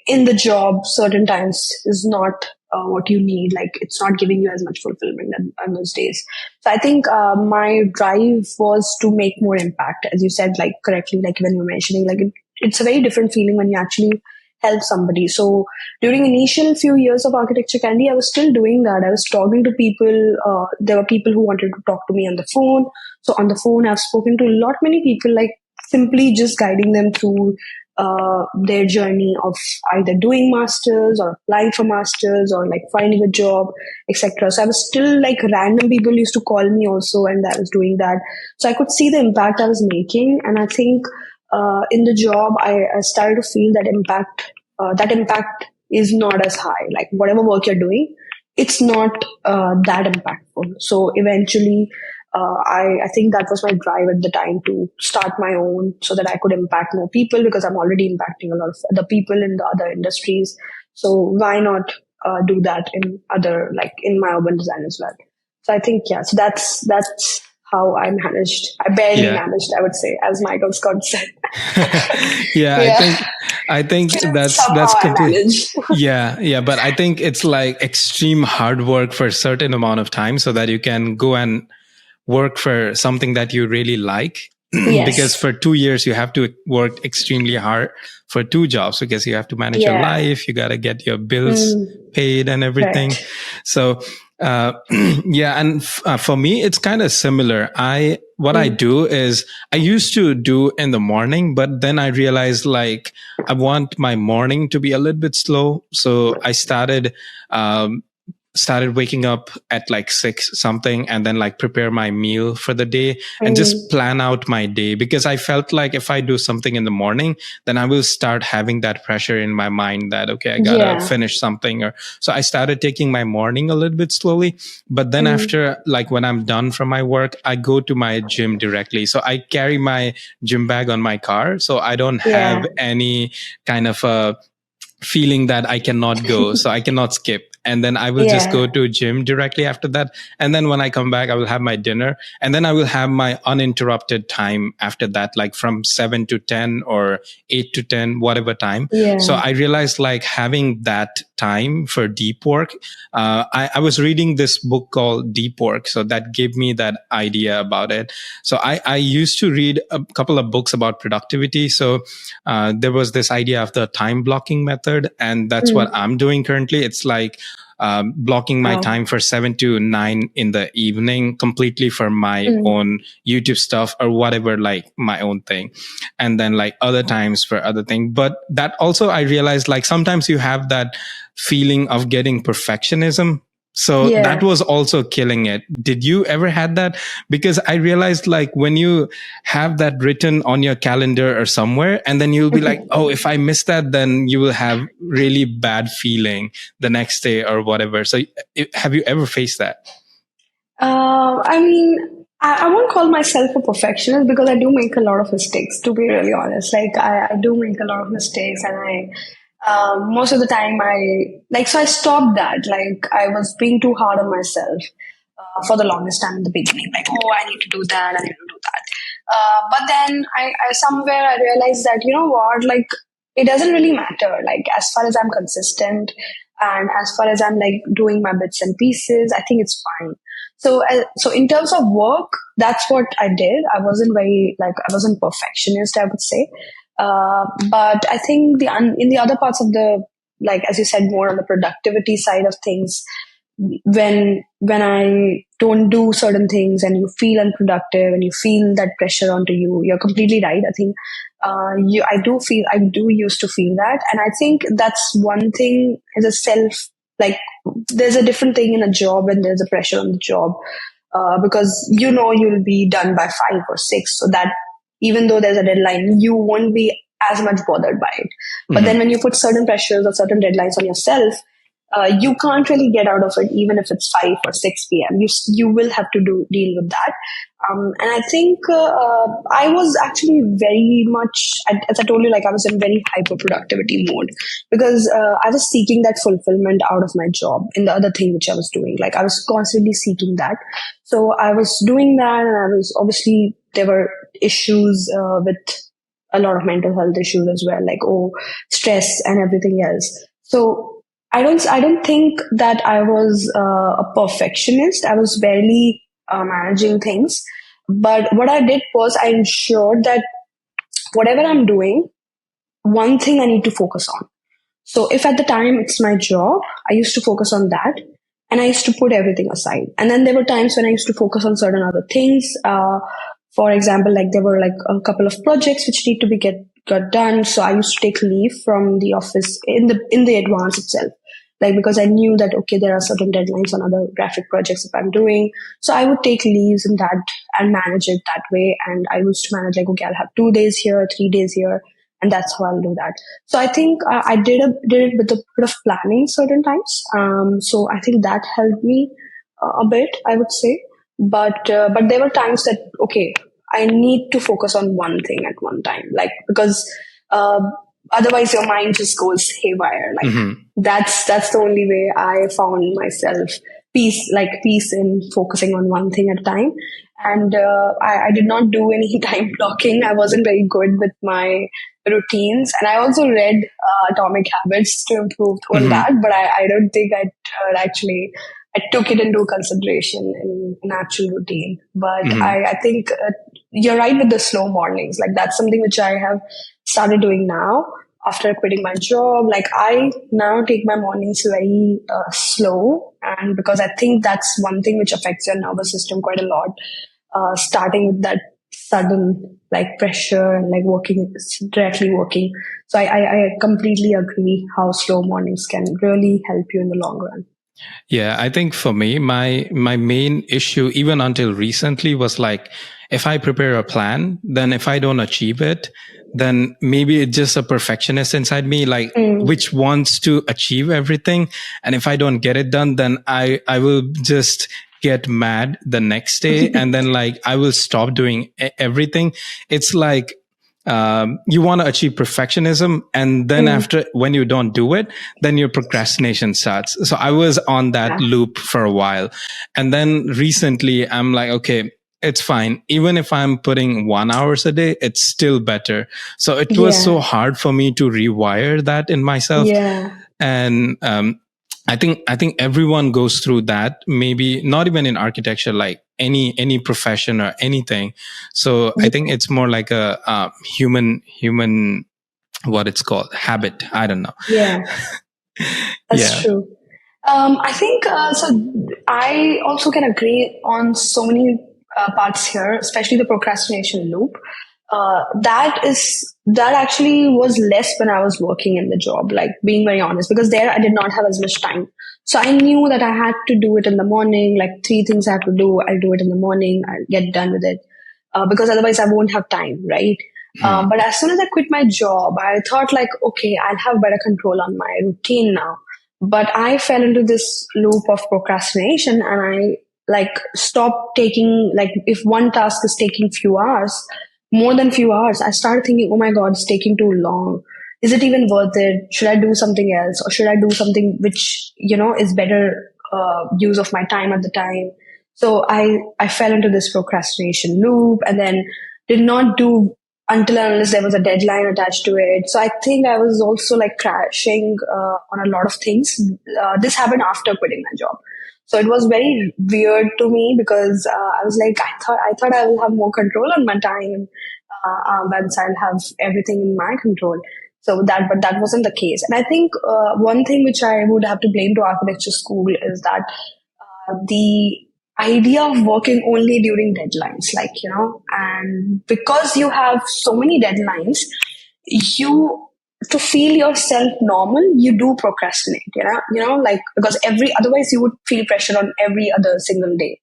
in the job certain times is not what you need. Like it's not giving you as much fulfillment on those days. So I think my drive was to make more impact, as you said, like correctly, like when you were mentioning, like it's a very different feeling when you actually help somebody. So during initial few years of Architecture Candy, I was still doing that. I was talking to people. There were people who wanted to talk to me on the phone. So on the phone, I've spoken to a lot many people, like simply just guiding them through their journey of either doing masters or applying for masters or like finding a job, etc. So I was still like random people used to call me also, and I was doing that. So I could see the impact I was making, and I think in the job I started to feel that impact. That impact is not as high. Like whatever work you're doing, it's not that impactful. So eventually, I think that was my drive at the time to start my own so that I could impact more people because I'm already impacting a lot of other people in the other industries. So why not do that in other, like in my urban design as well? So I think, yeah, so that's how I managed. I barely Yeah. managed, I would say, as Michael Scott said. Yeah, I Yeah, think that's somehow I complete. managed. Yeah, but I think it's like extreme hard work for a certain amount of time so that you can go and work for something that you really like. Because Yes. for 2 years you have to work extremely hard for two jobs because you have to manage your Yeah. life, you got to get your bills Mm, paid and everything. correct. So yeah, and for me it's kind of similar. What I Mm, do is I used to do in the morning, but then I realized like I want my morning to be a little bit slow, so I started waking up at like 6 something and then like prepare my meal for the day and just mm, plan out my day, because I felt like if I do something in the morning, then I will start having that pressure in my mind that, okay, I gotta yeah. finish something. Or so I started taking my morning a little bit slowly. But then Mm, after, like when I'm done from my work, I go to my gym directly. So I carry my gym bag on my car. So I don't have yeah. any kind of a feeling that I cannot go, so I cannot skip. And then I will just go Yeah. to gym directly after that. And then when I come back, I will have my dinner, and then I will have my uninterrupted time after that, like from 7 to 10 or 8 to 10, whatever time. So Yeah. I realized like having that time for deep work. I was reading this book called Deep Work. So that gave me that idea about it. So I used to read a couple of books about productivity. So there was this idea of the time blocking method, and that's what Mm, I'm doing currently. It's like blocking my wow. time for 7 to 9 in the evening completely for my Mm, own YouTube stuff or whatever, like my own thing. And then like other times for other thing. But that also I realized like sometimes you have that feeling of getting perfectionism. So that yeah. was also killing it. Did you ever had that? Because I realized like when you have that written on your calendar or somewhere, and then you'll be like, oh, if I miss that, then you will have really bad feeling the next day or whatever. So have you ever faced that? I mean, I won't call myself a perfectionist because I do make a lot of mistakes, to be really honest. Like, I do make a lot of mistakes, and most of the time, so I stopped that. Like, I was being too hard on myself for the longest time in the beginning. Like, oh, I need to do that, I need to do that. But then I somewhere I realized that, you know what, like, it doesn't really matter. Like, as far as I'm consistent and as far as I'm like doing my bits and pieces, I think it's fine. So in terms of work, that's what I did. I wasn't very like I wasn't perfectionist, I would say. But I think in the other parts of the, like as you said, more on the productivity side of things, when I don't do certain things and you feel unproductive and you feel that pressure onto you, you're completely right. I think I do used to feel that, and I think that's one thing is a self, like there's a different thing in a job when there's a pressure on the job, because you know you'll be done by 5 or 6, so that even though there's a deadline, you won't be as much bothered by it. But then Mhm. when you put certain pressures or certain deadlines on yourself, you can't really get out of it, even if it's 5 or 6 p.m. You will have to deal with that. And I think I was actually very much, as I told you, like I was in very hyper productivity mode because I was seeking that fulfillment out of my job in the other thing which I was doing. Like I was constantly seeking that. So I was doing that, and I was obviously there were issues with a lot of mental health issues as well, like stress and everything else. So I don't think that I was a perfectionist. I was barely managing things, but what I did was I ensured that whatever I'm doing, one thing I need to focus on. So if at the time it's my job, I used to focus on that, and I used to put everything aside. And then there were times when I used to focus on certain other things. For example, like there were like a couple of projects which need to be got done. So I used to take leave from the office in the advance itself. Like because I knew that okay, there are certain deadlines on other graphic projects if I'm doing. So I would take leaves in that and manage it that way. And I used to manage like okay, I'll have 2 days here, 3 days here, and that's how I'll do that. So I think I did it with a bit of planning certain times. So I think that helped me a bit, I would say. But there were times that okay, I need to focus on one thing at one time, like because uh, otherwise your mind just goes haywire. Like that's the only way I found myself peace in focusing on one thing at a time. And I did not do any time blocking. I wasn't very good with my routines, and I also read Atomic Habits to improve on Hmm. that. But I don't think actually I took it into consideration in an actual routine. But Hmm. I think you're right with the slow mornings. Like that's something which I have started doing now after quitting my job. Like I now take my mornings very slow, and because I think that's one thing which affects your nervous system quite a lot. Starting with that sudden like pressure and like directly working. So I completely agree how slow mornings can really help you in the long run. Yeah, I think for me, my main issue, even until recently, was like if I prepare a plan, then if I don't achieve it, then maybe it's just a perfectionist inside me, like Mm. which wants to achieve everything. And if I don't get it done, then I will just get mad the next day, and then like I will stop doing everything. It's like you want to achieve perfectionism, and then Mm. after when you don't do it, then your procrastination starts. So I was on that Yeah. loop for a while, and then recently I'm like, okay, it's fine. Even if I'm putting 1 hours a day, it's still better. So it was so Yeah. hard for me to rewire that in myself. Yeah. And I think everyone goes through that, maybe not even in architecture, like any profession or anything. So I think it's more like a human, what it's called, habit. I don't know. Yeah. That's Yeah. true. I think so. I also can agree on so many parts here, especially the procrastination loop. That actually was less when I was working in the job. Like being very honest, because there I did not have as much time. So I knew that I had to do it in the morning. Like three things I have to do. I'll do it in the morning. I'll get done with it because otherwise I won't have time, right? Hmm. But as soon as I quit my job, I thought like, okay, I'll have better control on my routine now. But I fell into this loop of procrastination, and I like stopped taking, like if one task is taking few hours, more than few hours, I started thinking, oh my God, it's taking too long. Is it even worth it? Should I do something else, or should I do something which, is better use of my time at the time? So I fell into this procrastination loop, and then did not do until and unless there was a deadline attached to it. So I think I was also like crashing on a lot of things. This happened after quitting my job. So it was very weird to me because I was like, I thought I will have more control on my time once I'll have everything in my control. But that wasn't the case. And I think one thing which I would have to blame to architecture school is that the idea of working only during deadlines, like, and because you have so many deadlines, you, to feel yourself normal, you do procrastinate, like, because otherwise you would feel pressure on every Hmm. single day,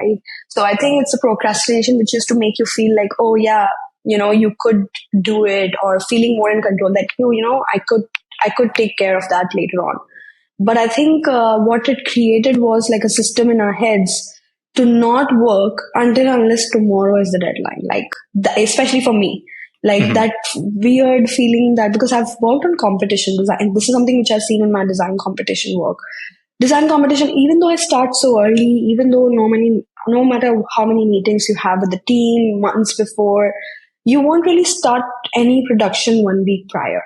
right? So I think it's a procrastination which is to make you feel like, oh yeah, you could do it, or feeling more in control that I could take care of that later on. But I think what it created was like a system in our heads to not work until unless tomorrow is the deadline. Like, especially for me, like Mhm. that weird feeling that because I've worked on competition design, this is something which I've seen in my design competition work. Design competition, even though I start so early, even though no matter how many meetings you have with the team months before, you won't really start any production 1 week prior.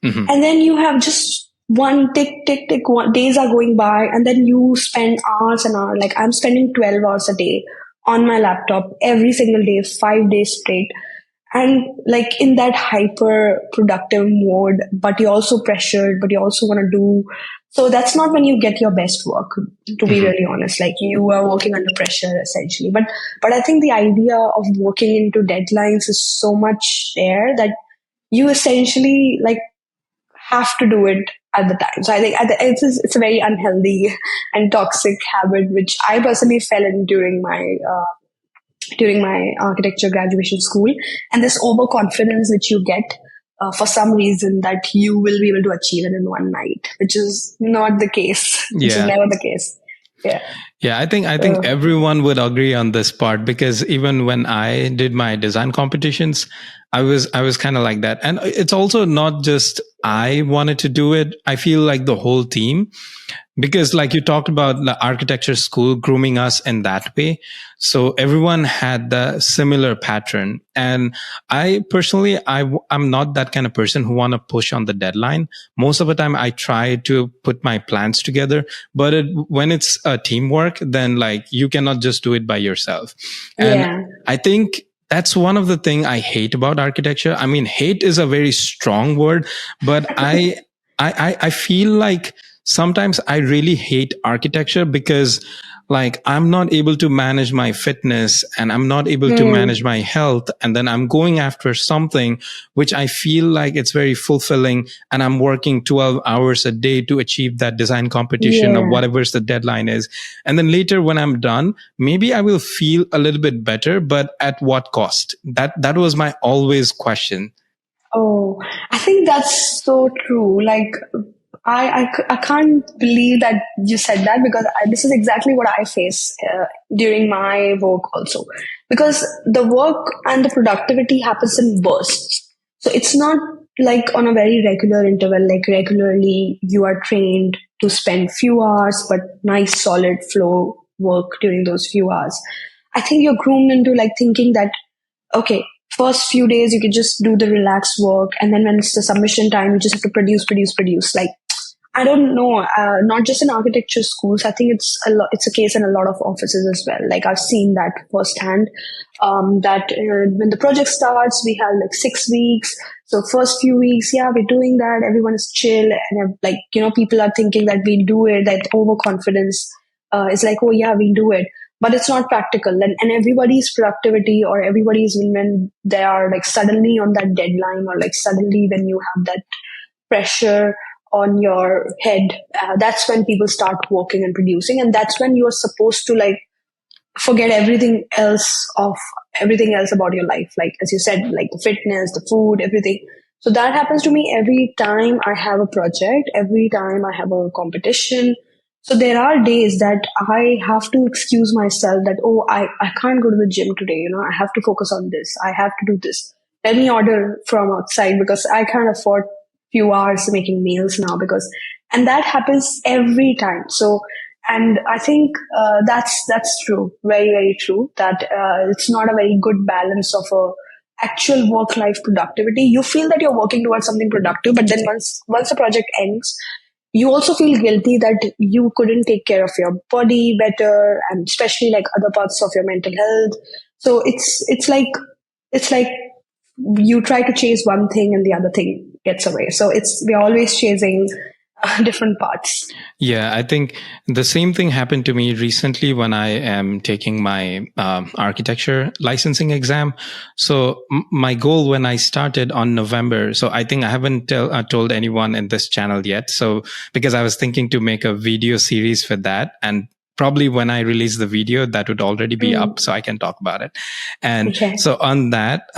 Mhm. And then you have just one tick, tick, tick, days are going by, and then you spend hours and hours. Like I'm spending 12 hours a day on my laptop every single day, 5 days straight. And like in that hyper productive mode, but you're also pressured, but you also want to do. So that's not when you get your best work, to be Mhm. really honest. Like you are working under pressure essentially. But I think the idea of working into deadlines is so much there that you essentially like have to do it at the time. So I think it's a very unhealthy and toxic habit, which I personally fell in during my architecture graduation school. And this overconfidence which you get for some reason that you will be able to achieve it in one night, which is not the case, which is Yeah. never the case. Yeah. Yeah, I think Uh, everyone would agree on this part, because even when I did my design competitions, I was kind of like that. And it's also not just I wanted to do it. I feel like the whole team, because like you talked about the architecture school grooming us in that way, so everyone had the similar pattern. And I personally, I'm not that kind of person who want to push on the deadline. Most of the time I try to put my plans together, but when it's a teamwork, then like you cannot just do it by yourself. And yeah. I think that's one of the thing I hate about architecture. I mean, hate is a very strong word, but I feel like sometimes I really hate architecture because like I'm not able to manage my fitness and I'm not able to Hmm. manage my health. And then I'm going after something which I feel like it's very fulfilling, and I'm working 12 hours a day to achieve that design competition or Yeah. whatever's the deadline is. And then later when I'm done, maybe I will feel a little bit better, but at what cost? That was my always question. Oh, I think that's so true. Like, I can't believe that you said that because this is exactly what I face during my work also. Because the work and the productivity happens in bursts. So it's not like on a very regular interval, like regularly you are trained to spend few hours, but nice solid flow work during those few hours. I think you're groomed into like thinking that okay, first few days you can just do the relaxed work, and then when it's the submission time, you just have to produce, produce, produce. Like I don't know, not just in architecture schools. I think it's a case in a lot of offices as well. Like I've seen that firsthand. That when the project starts, we have like 6 weeks. So first few weeks, yeah, we're doing that. Everyone is chill, and like people are thinking that we do it. That overconfidence is like, oh yeah, we do it, but it's not practical. And everybody's productivity or everybody's when they are like suddenly on that deadline or like suddenly when you have that pressure on your head, that's when people start working and producing, and that's when you're supposed to like forget everything else about your life, like as you said, like the fitness, the food, everything. So that happens to me every time I have a project, every time I have a competition. So there are days that I have to excuse myself that, oh, I can't go to the gym today, I have to focus on this, I have to do this, let me order from outside because I can't afford few hours making meals now. Because and that happens every time. So and I think that's true, very very true. That it's not a very good balance of a actual work life productivity. You feel that you're working towards something productive, but then once the project ends, you also feel guilty that you couldn't take care of your body better, and especially like other parts of your mental health. So it's like you try to chase one thing and the other thing gets away. So we're always chasing different parts. Yeah, I think the same thing happened to me recently when I am taking my architecture licensing exam. So my goal when I started on November, so I think I haven't told anyone in this channel yet. So because I was thinking to make a video series for that, and probably when I release the video, that would already be up, Mm, so I can talk about it. And okay. so on that,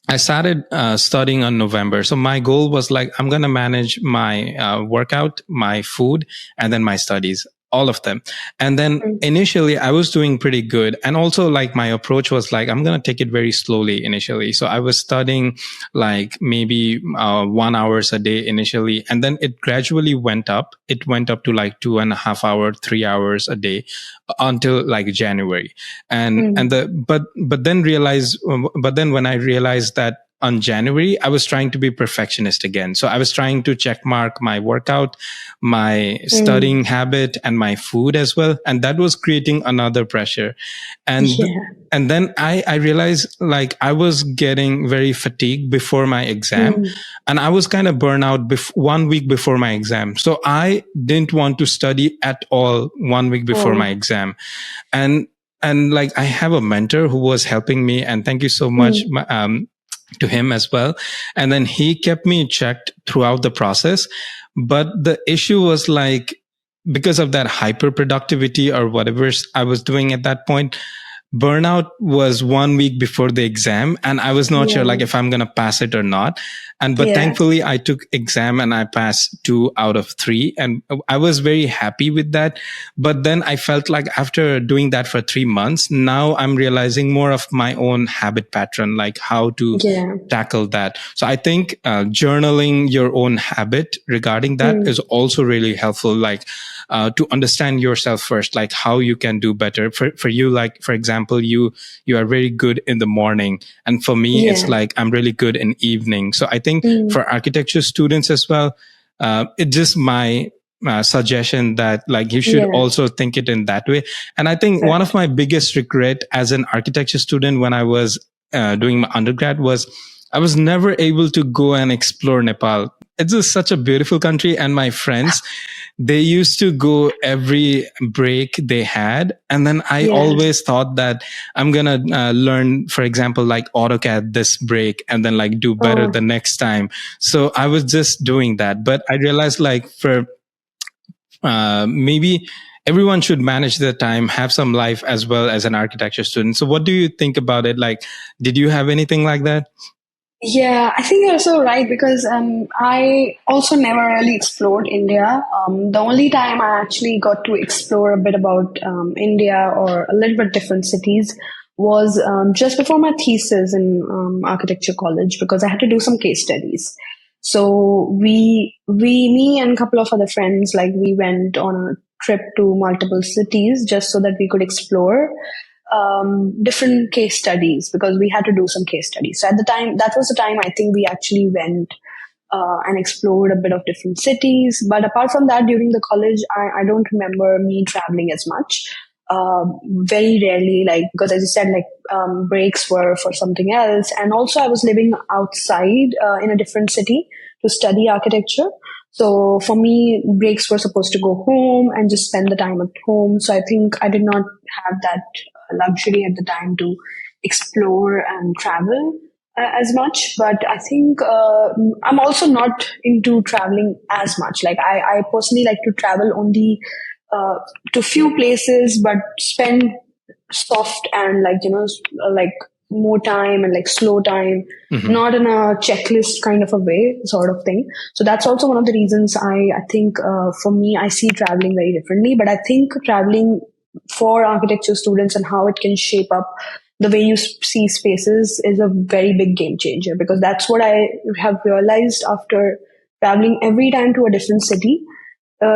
I started studying on November. So my goal was like, I'm going to manage my workout, my food, and then my studies, all of them. And then Mm. initially I was doing pretty good. And also like my approach was like, I'm going to take it very slowly initially. So I was studying like maybe 1 hours a day initially. And then it gradually went up. It went up to like 2.5 hours, 3 hours a day until like January. And Mm. the but then when I realized that on January, I was trying to be perfectionist again. So I was trying to check mark my workout, my Mm. studying habit, and my food as well. And that was creating another pressure. And Yeah. and then I realized like I was getting very fatigued before my exam, Mm. and I was kind of burned out 1 week before my exam. So I didn't want to study at all 1 week before my Oh. exam. And like I have a mentor who was helping me, and thank you so much Mm. to him as well. And then he kept me checked throughout the process. But the issue was like, because of that hyper productivity or whatever I was doing at that point, burnout was 1 week before the exam, and I was not sure like Yeah. if I'm going to pass it or not. And but Yeah. thankfully I took exam and I passed 2 out of 3, and I was very happy with that. But then I felt like after doing that for 3 months, now I'm realizing more of my own habit pattern, like how to Yeah. tackle that. So I think journaling your own habit regarding that is Mm. also really helpful, like to understand yourself first, like how you can do better. For you, like for example, you are very good in the morning, and for me it's Yeah. like I'm really good in evening. So I think Mm. for architecture students as well, it's just my suggestion that like you should Yeah. also think it in that way. And I think one of Correct. my biggest regret as an architecture student when I was doing my undergrad was I was never able to go and explore Nepal. It's just such a beautiful country, and my friends, they used to go every break they had. And then I Yeah. always thought that I'm going to learn, for example, like AutoCAD this break and then like do better the Oh. next time. So I was just doing that. But I realized like for maybe everyone should manage their time, have some life as well as an architecture student. So what do you think about it? Like, did you have anything like that? Yeah, I think you're so right because I also never really explored India. The only time I actually got to explore a bit about India or a little bit different cities was just before my thesis in architecture college because I had to do some case studies. So me and a couple of other friends, like we went on a trip to multiple cities just so that we could explore different case studies because we had to do some case studies. So at the time, that was the time I think we actually went and explored a bit of different cities. But apart from that, during the college, I don't remember me traveling as much. Very rarely, like because as you said, like breaks were for something else, and also I was living outside in a different city to study architecture. So for me, breaks were supposed to go home and just spend the time at home. So I think I did not have that luxury at the time to explore and travel as much. But I think I'm also not into traveling as much. Like I personally like to travel only uh, to few places, but spend soft and like like more time and like slow time, Hmm. not in a checklist kind of a way, sort of thing. So that's also one of the reasons I think for me I see traveling very differently. But I think traveling for architecture students and how it can shape up the way you see spaces is a very big game changer because that's what I have realized after traveling every time to a different city.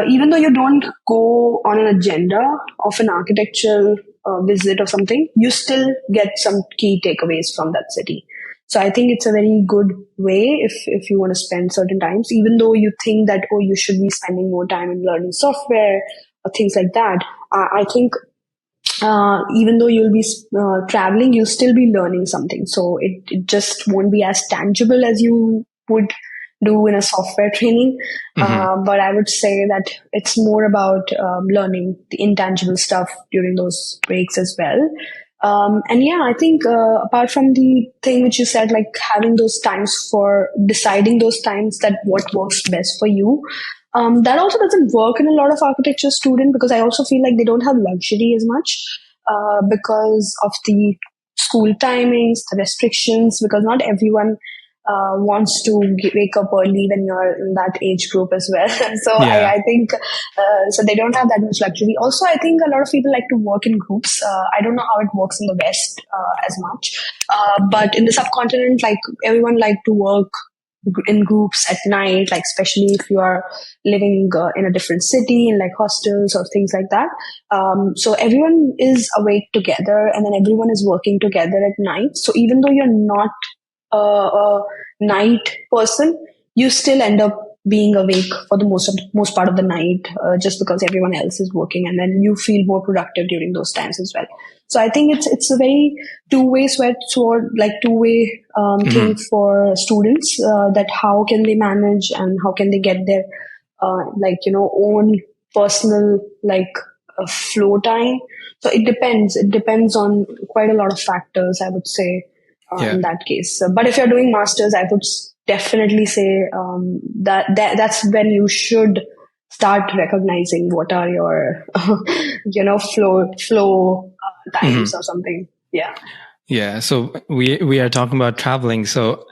Even though you don't go on an agenda of an architectural visit or something, you still get some key takeaways from that city. So I think it's a very good way if you want to spend certain times, even though you think that, oh, you should be spending more time in learning software or things like that. I think even though you'll be traveling, you'll still be learning something. So it just won't be as tangible as you would do in a software training. Hmm. But I would say that it's more about learning the intangible stuff during those breaks as well. And yeah, I think apart from the thing which you said, like having those times for deciding those times that what works best for you, that also doesn't work in a lot of architecture student because I also feel like they don't have luxury as much because of the school timings, the restrictions, because not everyone wants to wake up early when you're in that age group as well. So Yeah. I think so they don't have that much luxury. Also, I think a lot of people like to work in groups. I don't know how it works in the West as much, but in the subcontinent, like everyone like to work in groups at night, like especially if you are living in a different city in like hostels or things like that. So everyone is awake together, and then everyone is working together at night. So even though you're not a night person, you still end up being awake for the most part of the night, just because everyone else is working, and then you feel more productive during those times as well. So I think it's a very two-way sword, like two-way thing Hmm. for students, that how can they manage and how can they get their like own personal like flow time. So it depends on quite a lot of factors, I would say, Yeah. in that case. But if you're doing masters, I would definitely say that's when you should start recognizing what are your flow times Hmm. or something. Yeah. Yeah. So we are talking about traveling. So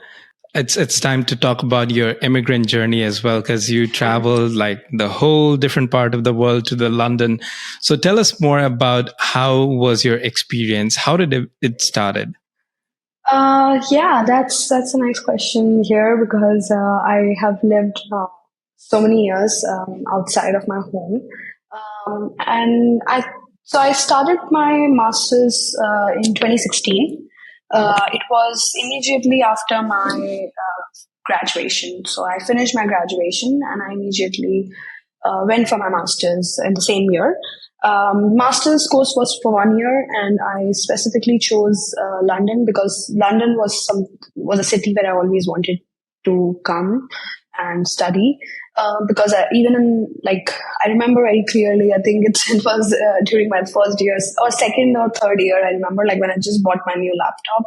it's time to talk about your immigrant journey as well, because you traveled like the whole different part of the world to the London. So tell us more about how was your experience? How did it started? Yeah, that's a nice question here, because I have lived so many years outside of my home, and I started my masters in 2016. It was immediately after my graduation. So I finished my graduation, and I immediately went for my master's in the same year. Master's course was for 1 year, and I specifically chose London because London was a city where I always wanted to come and study. Because even in like I remember very clearly. I think it was during my first year or second or third year. I remember like when I just bought my new laptop,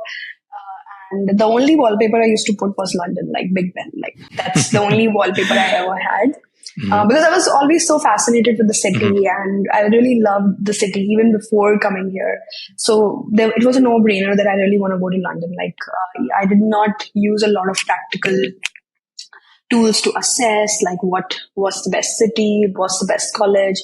and the only wallpaper I used to put was London, like Big Ben. Like that's the only wallpaper I ever had. Hmm. Because I was always so fascinated with the Hmm. city, and I really loved the city even before coming here. So it was a no-brainer that I really want to go to London. Like I did not use a lot of practical tools to assess like what was the best city, what's the best college.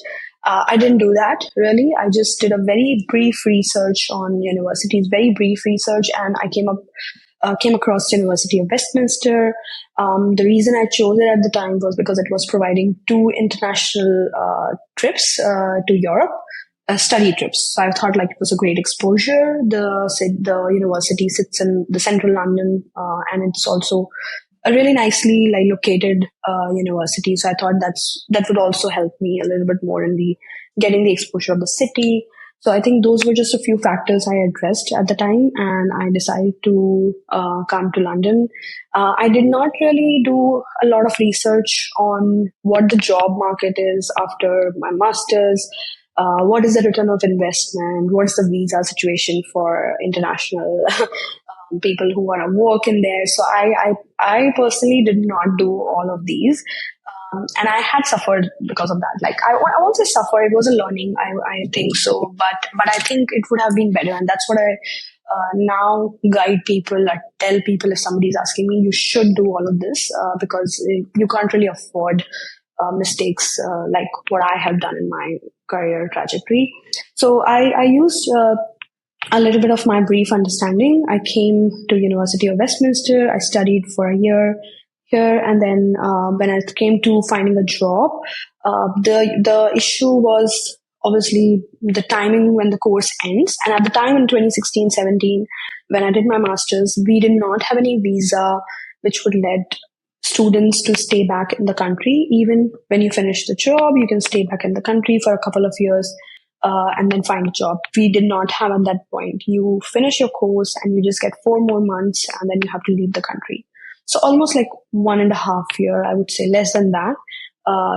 I didn't do that really. I just did a very brief research on universities, very brief research, and I came across University of Westminster. The reason I chose it at the time was because it was providing two international trips to Europe, study trips. So I thought like it was a great exposure. The university sits in the central London, and it's also a really nicely like located university. So I thought that would also help me a little bit more in the getting the exposure of the city. So I think those were just a few factors I addressed at the time, and I decided to come to London. I did not really do a lot of research on what the job market is after my masters. What is the return of investment? What is the visa situation for international people who want to work in there? So I personally did not do all of these. And I had suffered because of that. Like I won't say suffer; it was a learning. I think so, but I think it would have been better, and that's what I now guide people. I tell people if somebody's asking me, you should do all of this because you can't really afford mistakes like what I have done in my career trajectory. So I used a little bit of my brief understanding. I came to University of Westminster. I studied for a year here, and then when I came to finding a job, the issue was obviously the timing when the course ends. And at the time in 2016-17, when I did my masters, we did not have any visa which would let students to stay back in the country. Even when you finish the job, you can stay back in the country for a couple of years and then find a job. We did not have at that point. You finish your course and you just get 4 more months, and then you have to leave the country. So almost like 1.5 year, I would say, less than that,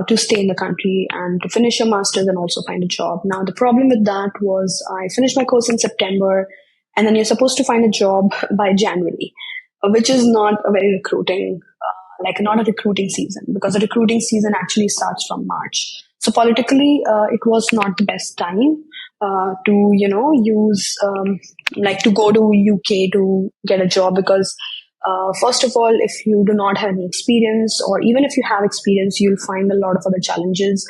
to stay in the country and to finish your master's and also find a job. Now, the problem with that was I finished my course in September, and then you're supposed to find a job by January, which is not a very recruiting, like not a recruiting season, because the recruiting season actually starts from March. So politically, it was not the best time to use like to go to UK to get a job, because first of all, if you do not have any experience, or even if you have experience, you'll find a lot of other challenges,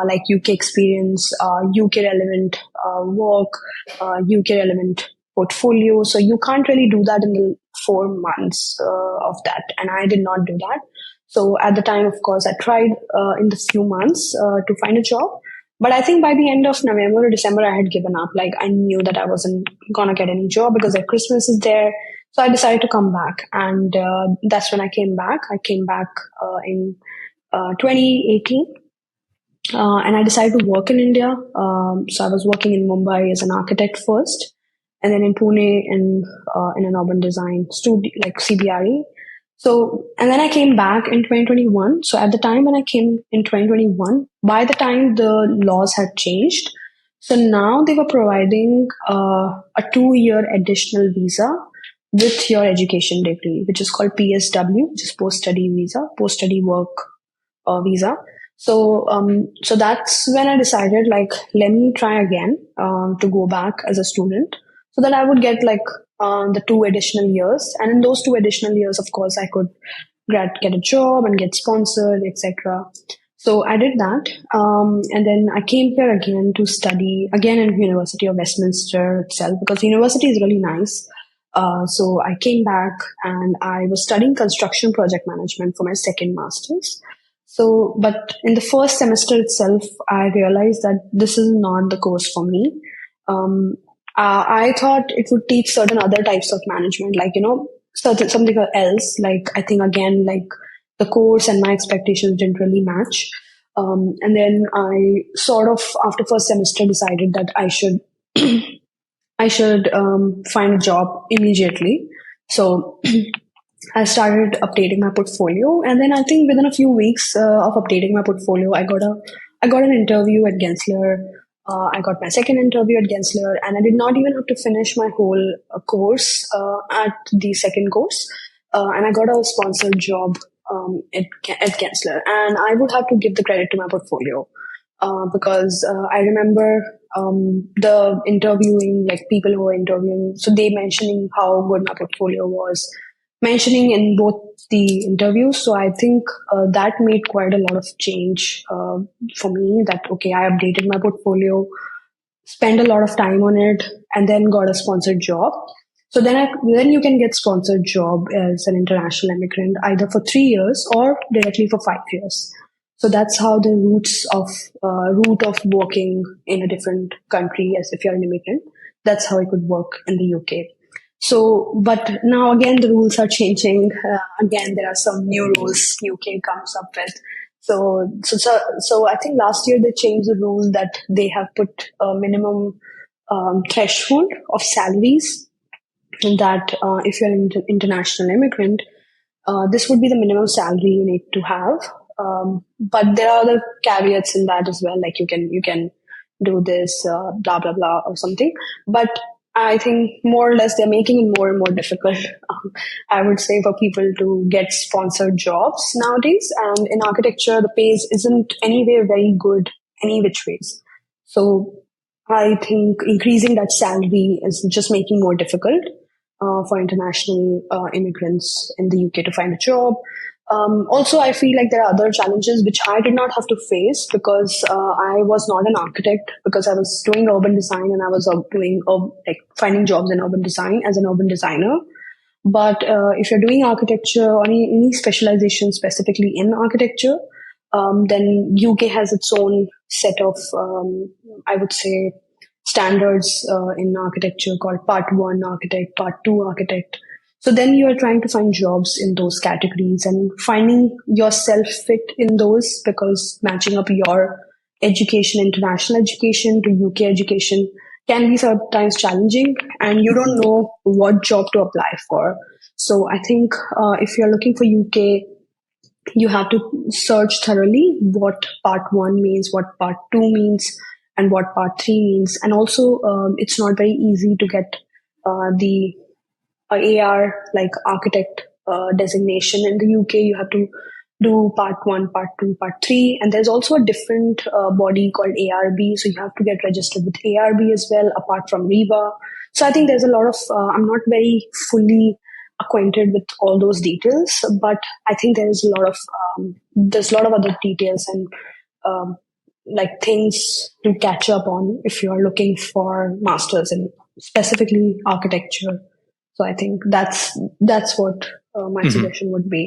like UK experience, UK relevant work, UK relevant portfolio. So you can't really do that in the 4 months of that, and I did not do that. So at the time, of course, I tried in the few months to find a job. But I think by the end of November or December, I had given up. Like, I knew that I wasn't gonna get any job because like Christmas is there. So I decided to come back, and that's when I came back. I came back in 2018, and I decided to work in India. So I was working in Mumbai as an architect first, and then in Pune in an urban design studio, like CBRE. So, and then I came back in 2021. So at the time when I came in 2021, by the time the laws had changed, so now they were providing a 2-year additional visa with your education degree, which is called PSW, which is post-study visa, post-study work visa. So that's when I decided, like, let me try again to go back as a student, so that I would get like the 2 additional years, and in those 2 additional years, of course, I could get a job and get sponsored, etc. So I did that, and then I came here again to study again in University of Westminster itself, because university is really nice. So I came back and I was studying construction project management for my second master's. So, but in the first semester itself, I realized that this is not the course for me. I thought it would teach certain other types of management, like, something else. Like, I think again, like the course and my expectations didn't really match. And then I sort of, after first semester, decided that I should find a job immediately. So I started updating my portfolio, and then I think within a few weeks of updating my portfolio, I got an interview at Gensler. I got my second interview at Gensler, and I did not even have to finish my whole course at the second course, and I got a sponsored job at Gensler, and I would have to give the credit to my portfolio. Because I remember the interviewing, like people who were interviewing, so they mentioning how good my portfolio was, mentioning in both the interviews. So I think that made quite a lot of change for me. That okay, I updated my portfolio, spent a lot of time on it, and then got a sponsored job. So then you can get sponsored job as an international immigrant either for 3 years or directly for 5 years. So that's how the route of working in a different country, as if you're an immigrant, that's how it could work in the UK. So, but now again, the rules are changing. Again, there are some new rules UK comes up with. So I think last year they changed the rule that they have put a minimum threshold of salaries, that if you're an international immigrant, this would be the minimum salary you need to have. But there are other caveats in that as well, like you can do this, blah blah blah, or something. But I think more or less they're making it more and more difficult. I would say, for people to get sponsored jobs nowadays, and in architecture, the pays isn't anywhere very good any which ways. So I think increasing that salary is just making more difficult for international immigrants in the UK to find a job. Also, I feel like there are other challenges which I did not have to face, because I was not an architect, because I was doing urban design, and I was doing like finding jobs in urban design as an urban designer. But if you're doing architecture or any specialization specifically in architecture, then UK has its own set of, I would say, standards in architecture called Part 1 architect, Part 2 architect. So then you are trying to find jobs in those categories and finding yourself fit in those, because matching up your education, international education to UK education, can be sometimes challenging, and you don't know what job to apply for. So I think if you're looking for UK, you have to search thoroughly what Part 1 means, what Part 2 means, and what Part 3 means. And also, it's not very easy to get the AR, like architect designation in the UK. You have to do part one, part two, part three. And there's also a different body called ARB. So you have to get registered with ARB as well, apart from REBA. So I think there's a lot of, I'm not very fully acquainted with all those details, but I think there's a lot of other details and um, like things to catch up on if you are looking for masters in specifically architecture. So I think that's what my Hmm. suggestion would be.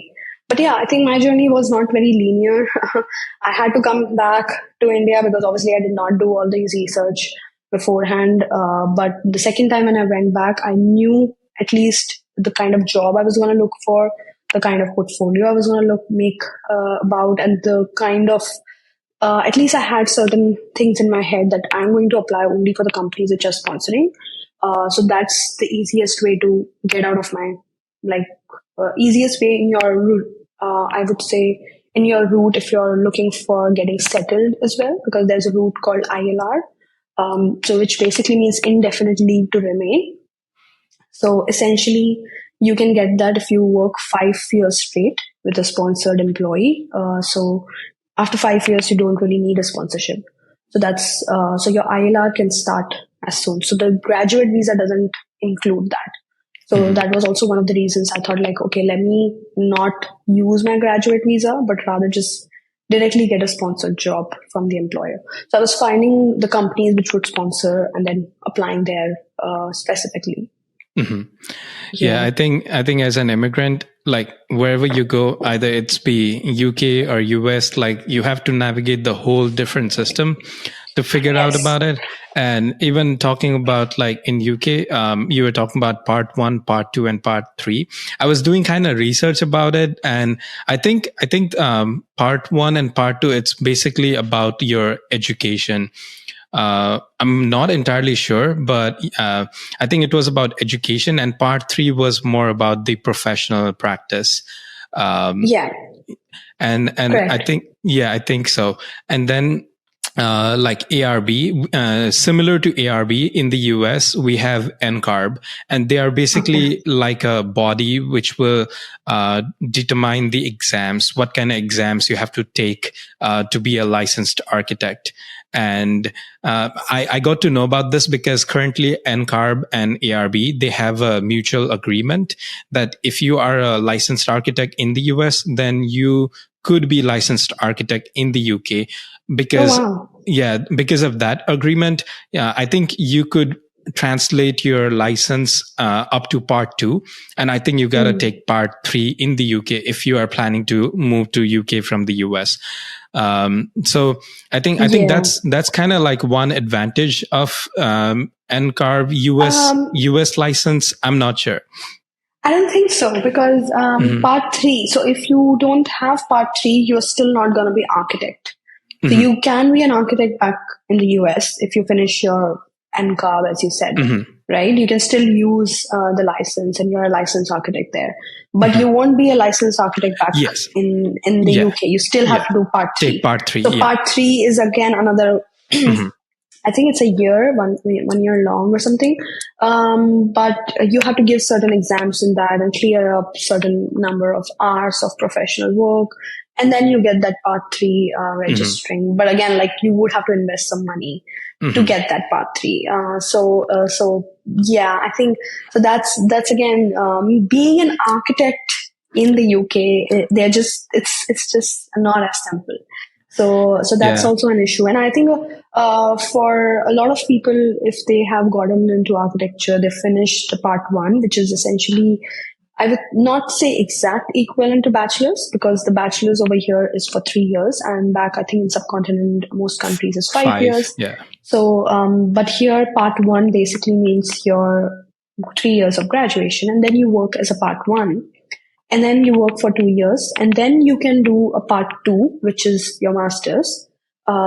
But yeah, I think my journey was not very linear. I had to come back to India because obviously I did not do all these research beforehand. But the second time when I went back, I knew at least the kind of job I was going to look for, the kind of portfolio I was going to make about, and the kind of at least I had certain things in my head that I'm going to apply only for the companies which are sponsoring. So that's the easiest way to get out of my like easiest way in your route. I would say in your route if you're looking for getting settled as well, because there's a route called ILR, so which basically means indefinite leave to remain. So essentially, you can get that if you work 5 years straight with a sponsored employee. So after 5 years, you don't really need a sponsorship. So that's so your ILR can start as soon. So the graduate visa doesn't include that. So Hmm. that was also one of the reasons I thought like, okay, let me not use my graduate visa, but rather just directly get a sponsored job from the employer. So I was finding the companies which would sponsor and then applying there specifically. Hmm. Yeah, Yeah. I think as an immigrant, like wherever you go, either it's be UK or US, like you have to navigate the whole different system to figure out Yes. about it. And even talking about like in UK, you were talking about part one, part two, and part three. I was doing kind of research about it, and I think part one and part two, it's basically about your education. I'm not entirely sure, but I think it was about education, and part three was more about the professional practice. Um, Yeah. and I Correct. think, yeah, I think so. And then like ARB, similar to ARB in the US, we have NCARB, and they are Okay. basically like a body which will determine the exams, what kind of exams you have to take to be a licensed architect. And I got to know about this because currently NCARB and ARB, they have a mutual agreement that if you are a licensed architect in the US, then you could be licensed architect in the UK, Oh because wow. yeah, because of that agreement, yeah, I think you could translate your license up to part two, and I think you got to Hmm. take part three in the UK if you are planning to move to UK from the US. So I think Yeah. that's kind of like one advantage of NCARB Um, US license. I'm not sure. I don't think so because Hmm. part three. So if you don't have part three, you're still not going to be architect. So Hmm. you can be an architect back in the US if you finish your NCAR, as you said, Hmm. right? You can still use the license and you're a licensed architect there. But Hmm. you won't be a licensed architect back Yes. in the Yeah. UK. You still have Yeah. to do part Take three. part three. So Yeah. part three is again another Hmm. I think it's a year, 1 year long or something. But you have to give certain exams in that and clear up certain number of hours of professional work. And then you get that part three Hmm. registering. But again, like you would have to invest some money to Hmm. get that part three. So yeah, I think so. That's again being an architect in the UK. They're just it's just not as simple. So that's Yeah. also an issue, and I think for a lot of people, if they have gotten into architecture, they finished the part one, which is essentially I would not say exact equivalent to bachelor's because the bachelor's over here is for 3 years, and back I think in subcontinent most countries is 5 years. Five. Yeah. So, but here part one basically means your 3 years of graduation, and then you work as a part one, and then you work for 2 years, and then you can do a part two, which is your master's.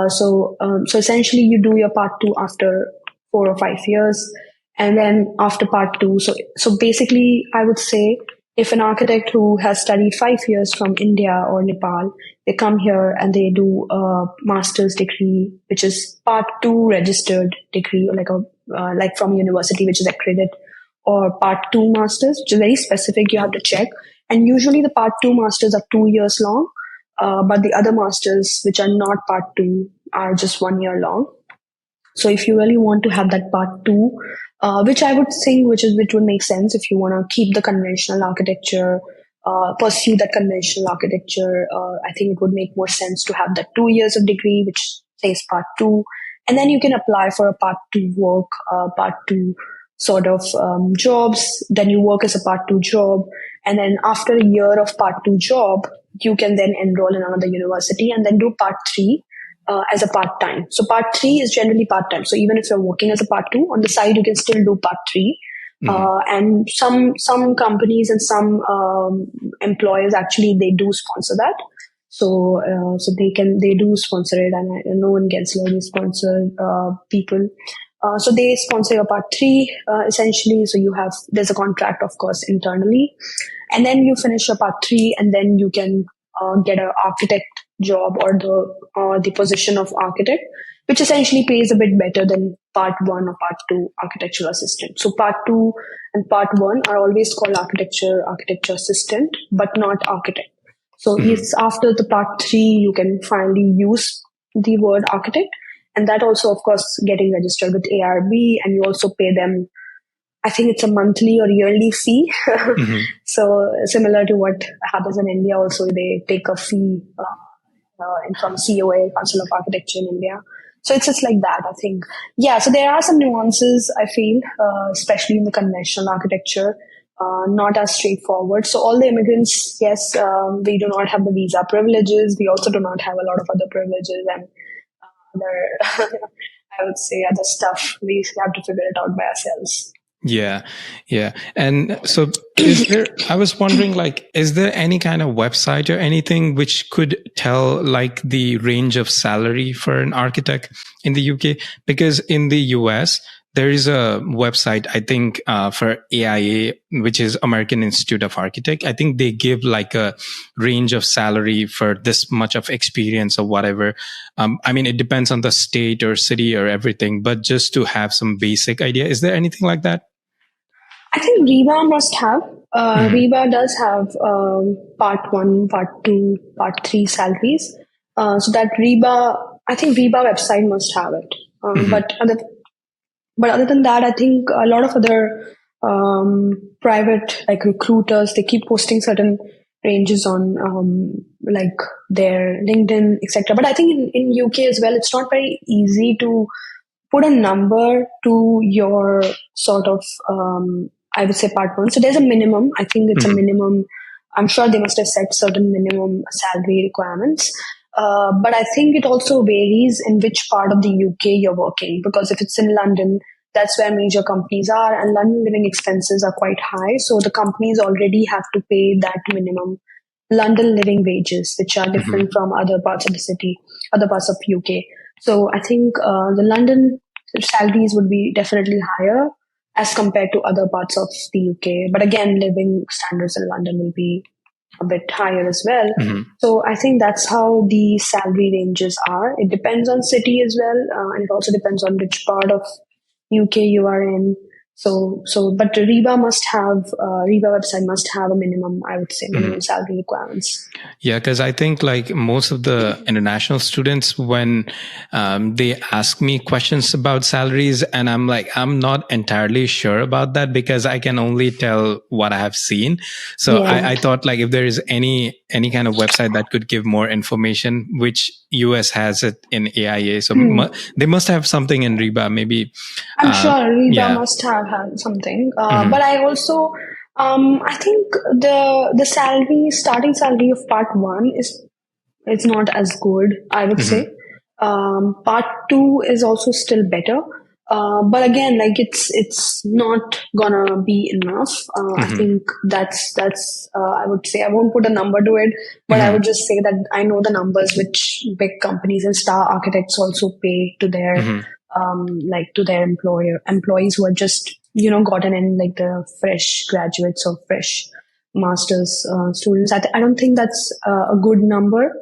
So essentially, you do your part two after 4 or 5 years, and then after part two. So basically, I would say if an architect who has studied 5 years from India or Nepal, they come here and they do a master's degree, which is part two registered degree, like from university, which is accredited, or part two masters, which is very specific. You have to check, and usually the part two masters are 2 years long. but the other masters, which are not part two, are just 1 year long. So if you really want to have that part two, which I would think, which would make sense if you want to keep the conventional architecture, pursue that conventional architecture. I think it would make more sense to have that 2 years of degree, which says part two, and then you can apply for a part two work, part two sort of jobs. Then you work as a part two job, and then after a year of part two job, you can then enroll in another university and then do part three as a part time. So part three is generally part time. So even if you're working as a part two on the side, you can still do part three. And some companies and some employers actually they do sponsor that. So they do sponsor it, and no one gets really sponsored people. So they sponsor your part three essentially. So there's a contract, of course, internally, and then you finish your part three, and then you can get an architect job or the position of architect, which essentially pays a bit better than part one or part two architectural assistant. So part two and part one are always called architecture assistant, but not architect. So it's after the part three you can finally use the word architect, and that also, of course, getting registered with ARB, and you also pay them. I think it's a monthly or yearly fee. So similar to what happens in India, also they take a fee from COA, Council of Architecture in India. So it's just like that, I think. Yeah, so there are some nuances, I feel, especially in the conventional architecture, not as straightforward. So all the immigrants, yes, we do not have the visa privileges. We also do not have a lot of other privileges and other, I would say, other stuff. We have to figure it out by ourselves. Yeah. And so I was wondering, like, is there any kind of website or anything which could tell like the range of salary for an architect in the UK? Because in the US, there is a website, I think, for AIA, which is American Institute of Architect. I think they give like a range of salary for this much of experience or whatever. I mean, it depends on the state or city or everything, but just to have some basic idea, is there anything like that? I think Reba must have. Reba does have part one, part two, part three salaries. So that Reba, I think Reba website must have it. But other than that, I think a lot of other private like recruiters, they keep posting certain ranges on like their LinkedIn, etc. But I think in UK as well, it's not very easy to put a number to your sort of I would say part one. So there's a minimum. I think it's a minimum. I'm sure they must have set certain minimum salary requirements. But I think it also varies in which part of the UK you're working. Because if it's in London, that's where major companies are, and London living expenses are quite high. So the companies already have to pay that minimum London living wages, which are different from other parts of the city, other parts of UK. So I think the London salaries would be definitely higher as compared to other parts of the UK. But again, living standards in London will be a bit higher as well. So I think that's how the salary ranges are. It depends on city as well, and it also depends on which part of UK you are in. But Reba website must have a minimum, I would say, minimum salary requirements. Yeah, because I think like most of the international students, when they ask me questions about salaries, and I'm like, I'm not entirely sure about that because I can only tell what I have seen. So I thought like if there is any kind of website that could give more information, which US has it in AIA. So they must have something in Reba, maybe. I'm sure Reba must have had something. But I also, I think the starting salary of part one it's not as good, I would say. Part two is also still better. But again, like it's not gonna be enough. I think that's I would say I won't put a number to it, but I would just say that I know the numbers which big companies and star architects also pay to their like to their employees who are just gotten in, like the fresh graduates or fresh masters students. I don't think that's a good number.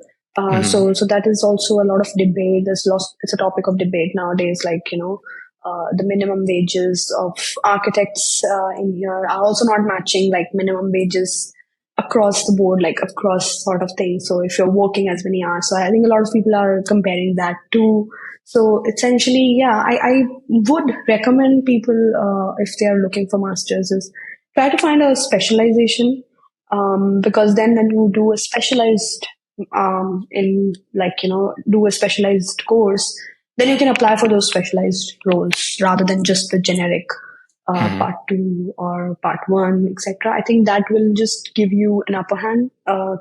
So that is also a lot of debate. It's a topic of debate nowadays. Like the minimum wages of architects in here are also not matching like minimum wages across the board, like across sort of thing. So if you're working as many hours, so I think a lot of people are comparing that too. So essentially, yeah, I would recommend people, if they are looking for masters, is try to find a specialization, because then when you do a specialized, in like, do a specialized course, then you can apply for those specialized roles rather than just the generic Hmm. part two or part one, etc. I think that will just give you an upper hand.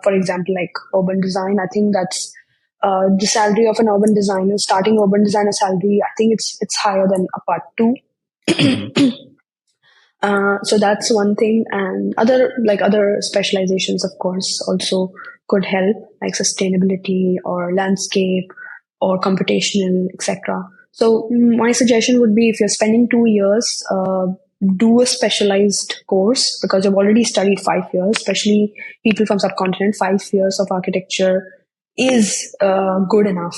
For example, like urban design, I think that's the salary of an urban designer, starting urban designer salary. I think it's higher than a part two. Hmm. So that's one thing, and other specializations, of course, also could help, like sustainability or landscape or computational, etc. So my suggestion would be, if you're spending 2 years, do a specialized course, because you've already studied 5 years. Especially people from subcontinent, 5 years of architecture is good enough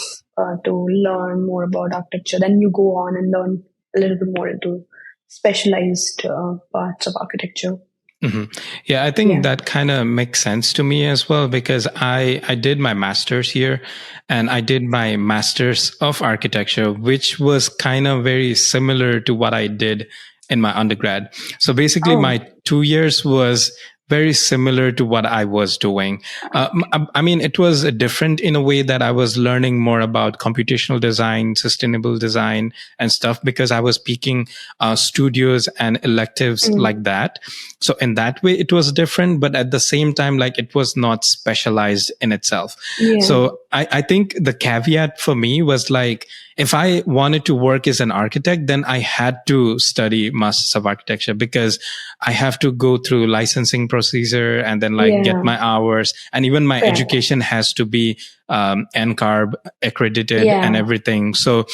to learn more about architecture. Then you go on and learn a little bit more into specialized parts of architecture. Hmm. Yeah, I think Yeah. that kind of makes sense to me as well, because I did my master's here, and I did my master's of architecture, which was kind of very similar to what I did in my undergrad. So basically, Oh. my 2 years was very similar to what I was doing. I mean, it was different in a way that I was learning more about computational design, sustainable design, and stuff, because I was picking studios and electives Mm. like that. So in that way, it was different, but at the same time, like, it was not specialized in itself. Yeah. So I think the caveat for me was like, if I wanted to work as an architect, then I had to study Masters of Architecture, because I have to go through licensing procedure and then like get Yeah. my hours, and even my Correct. education has to be NCARB accredited and Yeah. everything. So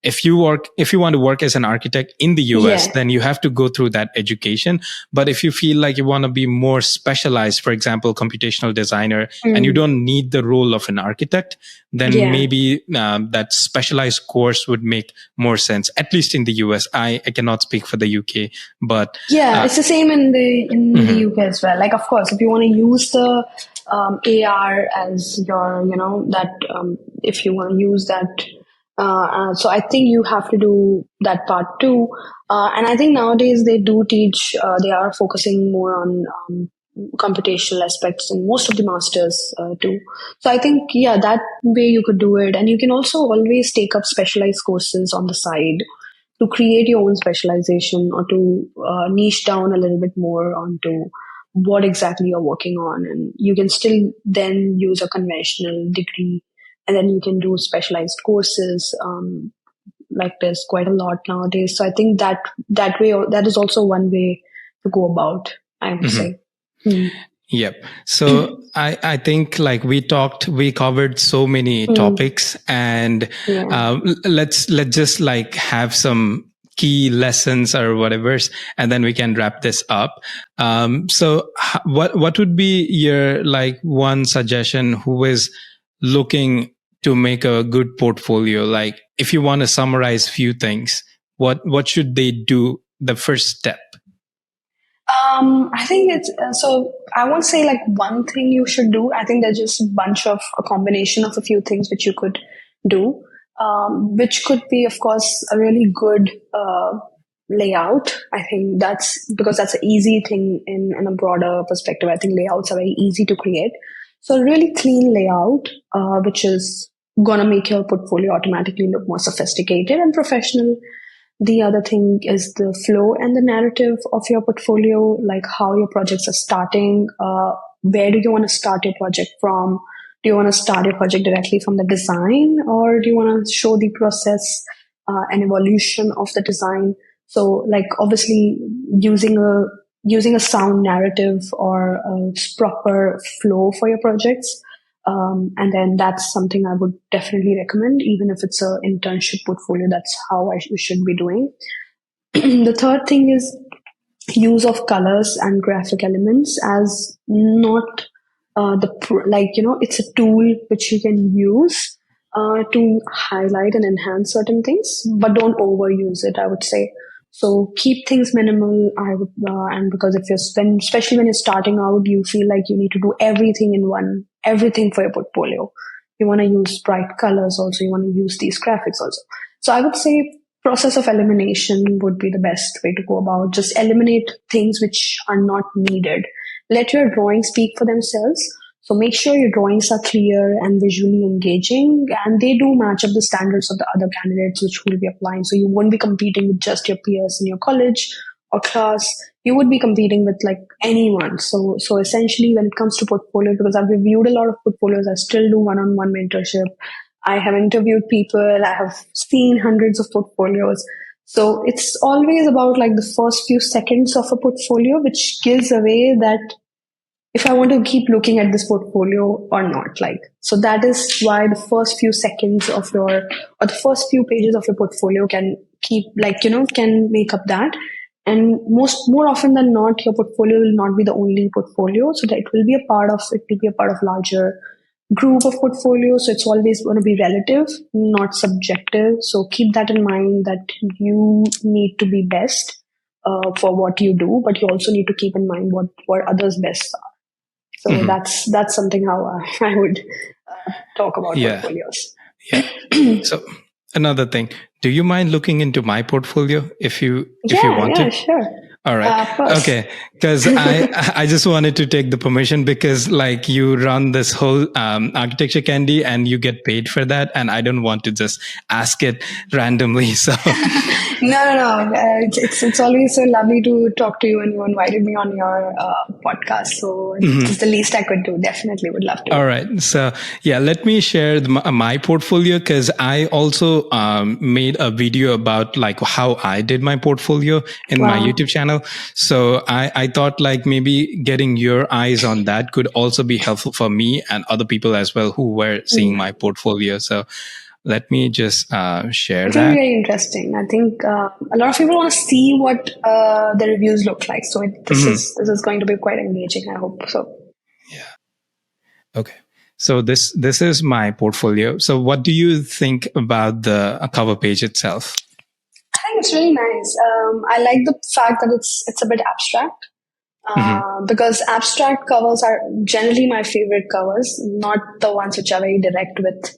if you want to work as an architect in the US, Yeah. then you have to go through that education. But if you feel like you want to be more specialized, for example, computational designer, and you Mm. don't need the role of an architect, then Yeah. maybe that specialized course would make more sense, at least in the US. I cannot speak for the UK, but Yeah, uh, it's the same in the mhm, UK as well. Like, of course, if you want to use the AR as your, that, if you want to use that, so I think you have to do that part too. And I think nowadays they do teach. They are focusing more on computational aspects in most of the masters too. So I think, yeah, that way you could do it, and you can also always take up specialized courses on the side to create your own specialization, or to niche down a little bit more onto what exactly you're working on. And you can still then use a conventional degree, and then you can do specialized courses. Like, there's quite a lot nowadays. So I think that way, that is also one way to go about, I would mhm. say. Hmm. Yep. So I think like we covered so many Hmm. topics, and Yeah. let's just like have some key lessons or whatever, and then we can wrap this up. So what would be your like one suggestion who is looking to make a good portfolio? Like, if you want to summarize few things, what should they do? The first step. I think it's so. I won't say like one thing you should do. I think there's just a combination of a few things which you could do, which could be, of course, a really good layout. I think that's because that's an easy thing in a broader perspective. I think layouts are very easy to create. So a really clean layout, which is gonna make your portfolio automatically look more sophisticated and professional. The other thing is the flow and the narrative of your portfolio, like how your projects are starting. Where do you want to start your project from? Do you want to start your project directly from the design, or do you want to show the process and evolution of the design? So, like, obviously, using a using a sound narrative or a proper flow for your projects, and then that's something I would definitely recommend, even if it's an internship portfolio. That's how we should be doing. The third thing is use of colors and graphic elements as not like, it's a tool which you can use to highlight and enhance certain things, but don't overuse it, I would say. So keep things minimal. I would, and because if you're especially when you're starting out, you feel like you need to do everything in one, everything for your portfolio. You want to use bright colors also. You want to use these graphics also. So I would say process of elimination would be the best way to go about. Just eliminate things which are not needed. Let your drawings speak for themselves. So make sure your drawings are clear and visually engaging, and they do match up the standards of the other candidates which will be applying. So you won't be competing with just your peers in your college or class. You would be competing with like anyone. So essentially, when it comes to portfolio, because I've reviewed a lot of portfolios, I still do one-on-one mentorship. I have interviewed people. I have seen hundreds of portfolios. So it's always about like the first few seconds of a portfolio, which gives away that if I want to keep looking at this portfolio or not. Like, so that is why the first few seconds of your, or the first few pages of your portfolio can keep, like, can make up that. And more often than not, your portfolio will not be the only portfolio. So that it will be a part of, larger group of portfolios. So it's always going to be relative, not subjective. So keep that in mind that you need to be best for what you do, but you also need to keep in mind what others best are. So Mhm. that's something how I would talk about Yeah. portfolios. Yeah. So another thing, do you mind looking into my portfolio if you want Yeah, to? sure. All right. Of course. Okay. Because I just wanted to take the permission because like you run this whole architecture candy and you get paid for that. And I don't want to just ask it randomly. So No. It's always so lovely to talk to you, and you invited me on your podcast. So it's the least I could do. Definitely would love to. all right. So yeah, let me share my portfolio because I also made a video about like how I did my portfolio in my Wow. YouTube channel. So I thought like maybe getting your eyes on that could also be helpful for me and other people as well who were seeing my portfolio. So let me just share It will be that. very interesting. I think a lot of people want to see what the reviews look like. So this is going to be quite engaging. I hope so. Yeah. Okay. So this is my portfolio. So what do you think about the cover page itself? I think it's really nice. I like the fact that it's a bit abstract. Because abstract covers are generally my favorite covers, not the ones which are very direct with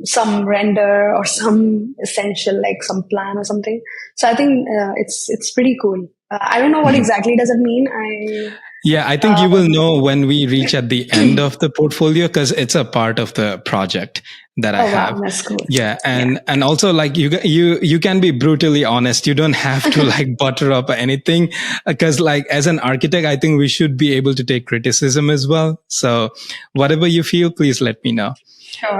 some render or some essential, like some plan or something. So I think it's pretty cool. I don't know what exactly does it mean. Yeah, I think you will know when we reach at the end of the portfolio because it's a part of the project that I have. Wow, that's cool. Yeah, and also like you can be brutally honest. You don't have to like butter up anything because like as an architect, I think we should be able to take criticism as well. So whatever you feel, please let me know. Sure.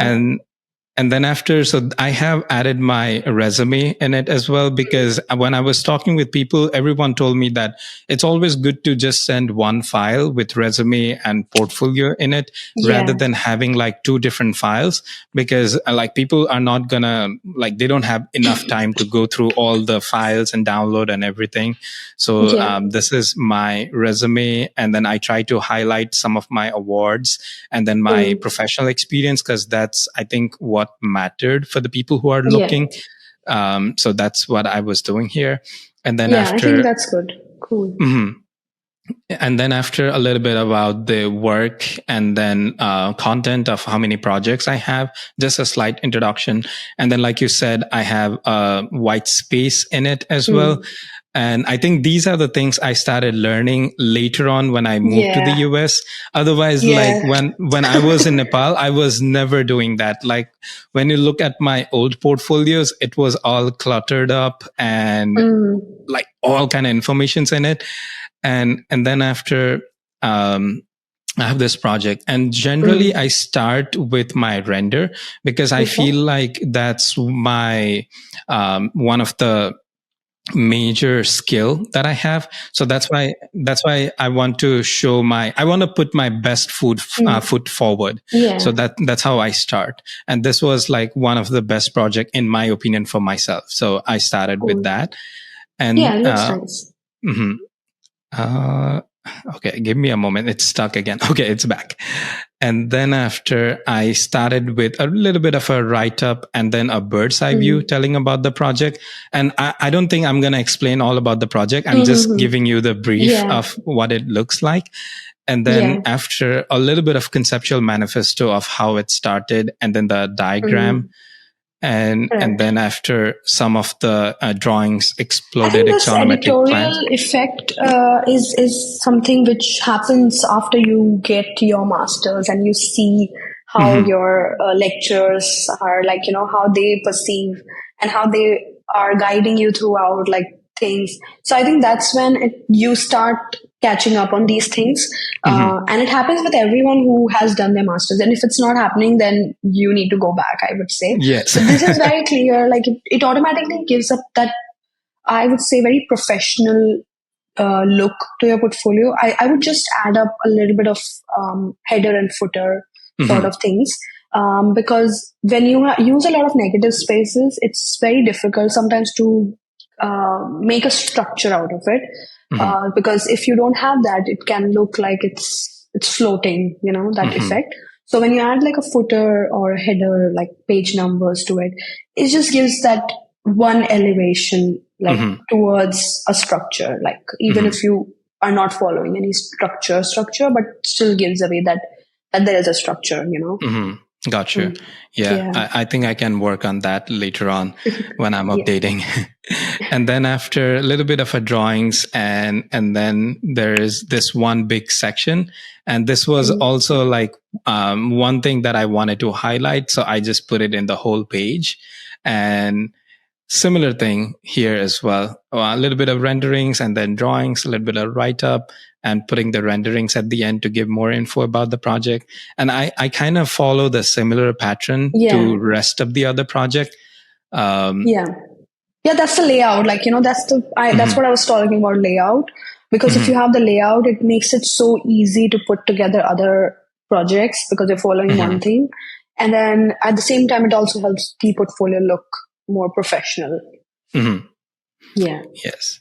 And then after, so I have added my resume in it as well, because when I was talking with people, everyone told me that it's always good to just send one file with resume and portfolio in it rather than having like two different files, because like people are not gonna, like, they don't have enough time to go through all the files and download and everything. So this is my resume. And then I try to highlight some of my awards and then my professional experience, because that's, I think, what mattered for the people who are looking. So that's what I was doing here. And then after, I think that's good. Cool. And then after a little bit about the work and then content of how many projects I have, just a slight introduction. And then, like you said, I have a white space in it as well. And I think these are the things I started learning later on when I moved to the US. Otherwise, like when I was in Nepal, I was never doing that. Like when you look at my old portfolios, it was all cluttered up and like all kind of informations in it. And then after, I have this project, and generally I start with my render because I feel like that's my one of the major skill that I have. So that's why I want to show I want to put my best foot forward. So that's how I start. And this was like one of the best project in my opinion for myself. So I started with that. And looks nice. okay, give me a moment. It's stuck again. Okay, it's back. And then after, I started with a little bit of a write up and then a bird's eye view telling about the project. And I don't think I'm going to explain all about the project. I'm just giving you the brief of what it looks like. And then after, a little bit of conceptual manifesto of how it started, and then the diagram. And then after, some of the drawings exploded this editorial effect is something which happens after you get your master's and you see how your lectures are, like, how they perceive and how they are guiding you throughout, like, things. So I think that's when you start catching up on these things. And it happens with everyone who has done their masters. And if it's not happening, then you need to go back, I would say. Yes. So this is very clear. Like, it automatically gives up that, I would say, very professional look to your portfolio. I would just add up a little bit of header and footer sort of things. Because when you use a lot of negative spaces, it's very difficult sometimes to make a structure out of it. Because if you don't have that, it can look like it's floating, that effect. So when you add like a footer or a header, like page numbers to it, it just gives that one elevation, like towards a structure, like even if you are not following any structure, but still gives away that there is a structure, Gotcha. Yeah. I think I can work on that later on when I'm updating. And then after, a little bit of a drawings, and then there is this one big section. And this was also like one thing that I wanted to highlight. So I just put it in the whole page. And similar thing here as well. A little bit of renderings and then drawings, a little bit of write up, and putting the renderings at the end to give more info about the project. And I kind of follow the similar pattern to rest of the other project. Yeah, that's the layout. Like, that's what I was talking about, layout. Because if you have the layout, it makes it so easy to put together other projects because you're following one thing. And then at the same time, it also helps the portfolio look more professional. Yeah. Yes.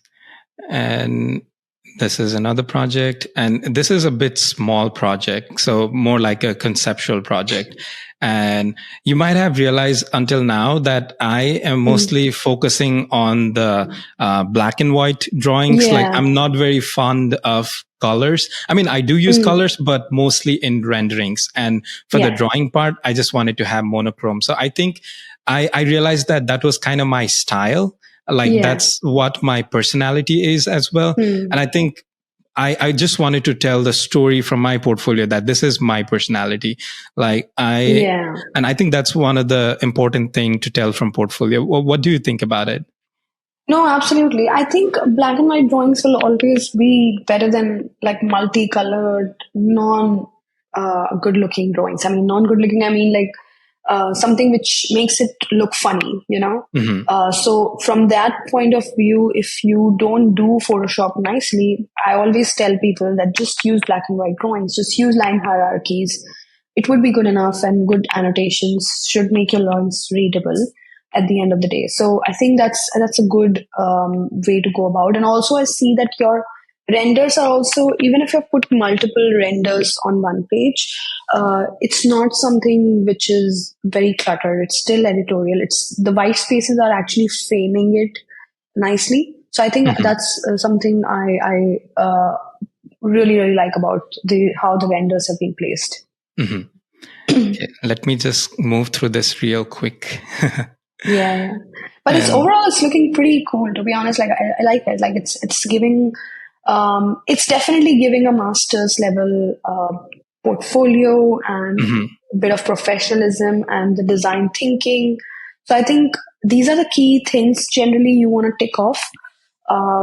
And this is another project, and this is a bit small project, so more like a conceptual project. And you might have realized until now that I am mostly focusing on the black and white drawings. Like, I'm not very fond of colors. I mean, I do use colors, but mostly in renderings. And for the drawing part, I just wanted to have monochrome. So I think I realized that was kind of my style. Like, that's what my personality is as well. And I think I just wanted to tell the story from my portfolio that this is my personality. Like, and I think that's one of the important thing to tell from portfolio. What do you think about it? No, absolutely. I think black and white drawings will always be better than like multicolored, good looking drawings. I mean, non good looking, I mean like something which makes it look funny, so from that point of view, if you don't do Photoshop nicely, I always tell people that just use black and white drawings, just use line hierarchies. It would be good enough, and good annotations should make your lines readable at the end of the day. So I think that's a good way to go about. And also, I see that your renders are also, even if you put multiple renders on one page, it's not something which is very cluttered. It's still editorial. It's the white spaces are actually framing it nicely. So I think that's something I really, really like about how the renders have been placed. Okay, let me just move through this real quick. Yeah. But overall, it's looking pretty cool, to be honest. Like, I like it. Like, it's giving, it's definitely giving a master's level portfolio and a bit of professionalism and the design thinking. So I think these are the key things generally you want to tick off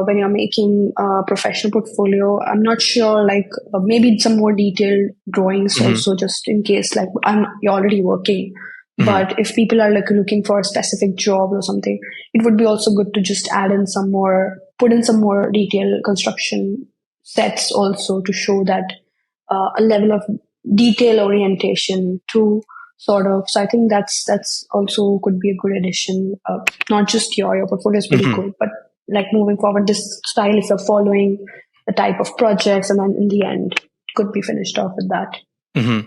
when you're making a professional portfolio. I'm not sure, like maybe some more detailed drawings also, just in case, like you're already working. But if people are like looking for a specific job or something, it would be also good to just put in some more detailed construction sets also to show that a level of detail orientation to sort of. So I think that's also could be a good addition. Not just your portfolio is pretty good, but like moving forward, this style, if you're following the type of projects, and then in the end, could be finished off with that. Yeah,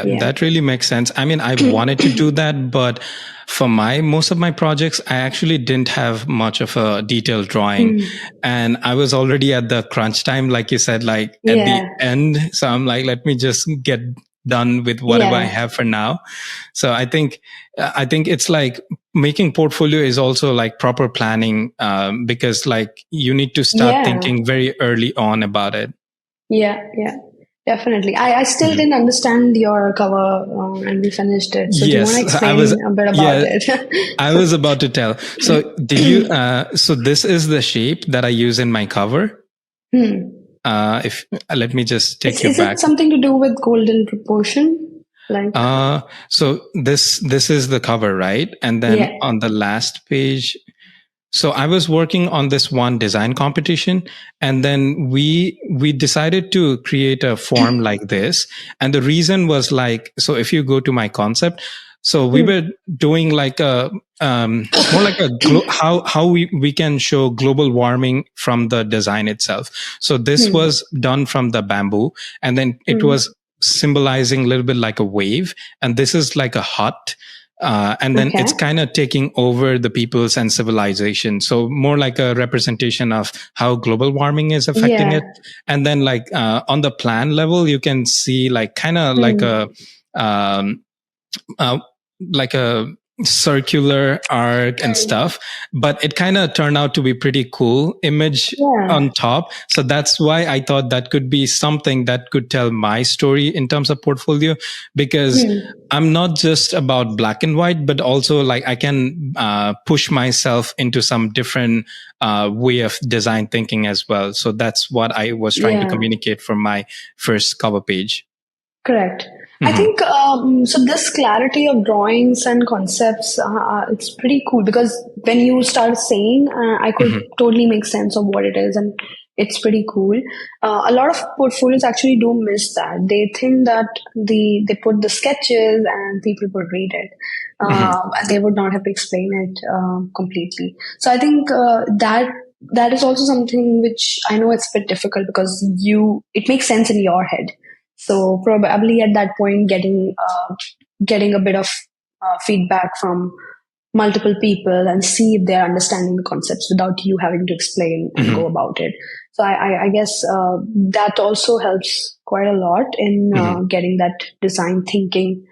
Yeah. that really makes sense. I mean, I wanted to do that, but for most of my projects, I actually didn't have much of a detailed drawing. And I was already at the crunch time, like you said, like at the Yeah. end. So I'm like, let me just get done with whatever I Yeah. have for now. So I think it's like making portfolio is also like proper planning, because like you need to start Yeah. thinking very early on about it. Yeah. Yeah. Definitely. I still didn't understand your cover and we finished it. So do you want to Yes, explain a bit about yeah, it? I was about to tell. So did you, so this is the shape that I use in my cover. If let me just take you Is back. it something to do with golden proportion? Like, So this is the cover, right? And then yeah. on the last page, so I was working on this one design competition, and then we decided to create a form like this. And the reason was like, so if you go to my concept, so we were doing like a more like a how we can show global warming from the design itself. So this was done from the bamboo, and then it was symbolizing a little bit like a wave, and this is like a hut. And then Okay. it's kind of taking over the peoples and civilization. So more like a representation of how global warming is affecting it. And then like on the plan level, you can see like kind of um, like a circular arc and stuff, but it kind of turned out to be pretty cool image on top. So that's why I thought that could be something that could tell my story in terms of portfolio, because I'm not just about black and white, but also like I can push myself into some different way of design thinking as well. So that's what I was trying to communicate from my first cover page. Correct. I think so. This clarity of drawings and concepts, it's pretty cool because when you start saying, I could totally make sense of what it is, and it's pretty cool. A lot of portfolios actually do miss that. They think that they put the sketches and people would read it, and they would not have to explain it completely. So I think that is also something which I know it's a bit difficult because it makes sense in your head. So probably at that point, getting a bit of feedback from multiple people and see if they're understanding the concepts without you having to explain and go about it. So I guess that also helps quite a lot in getting that design thinking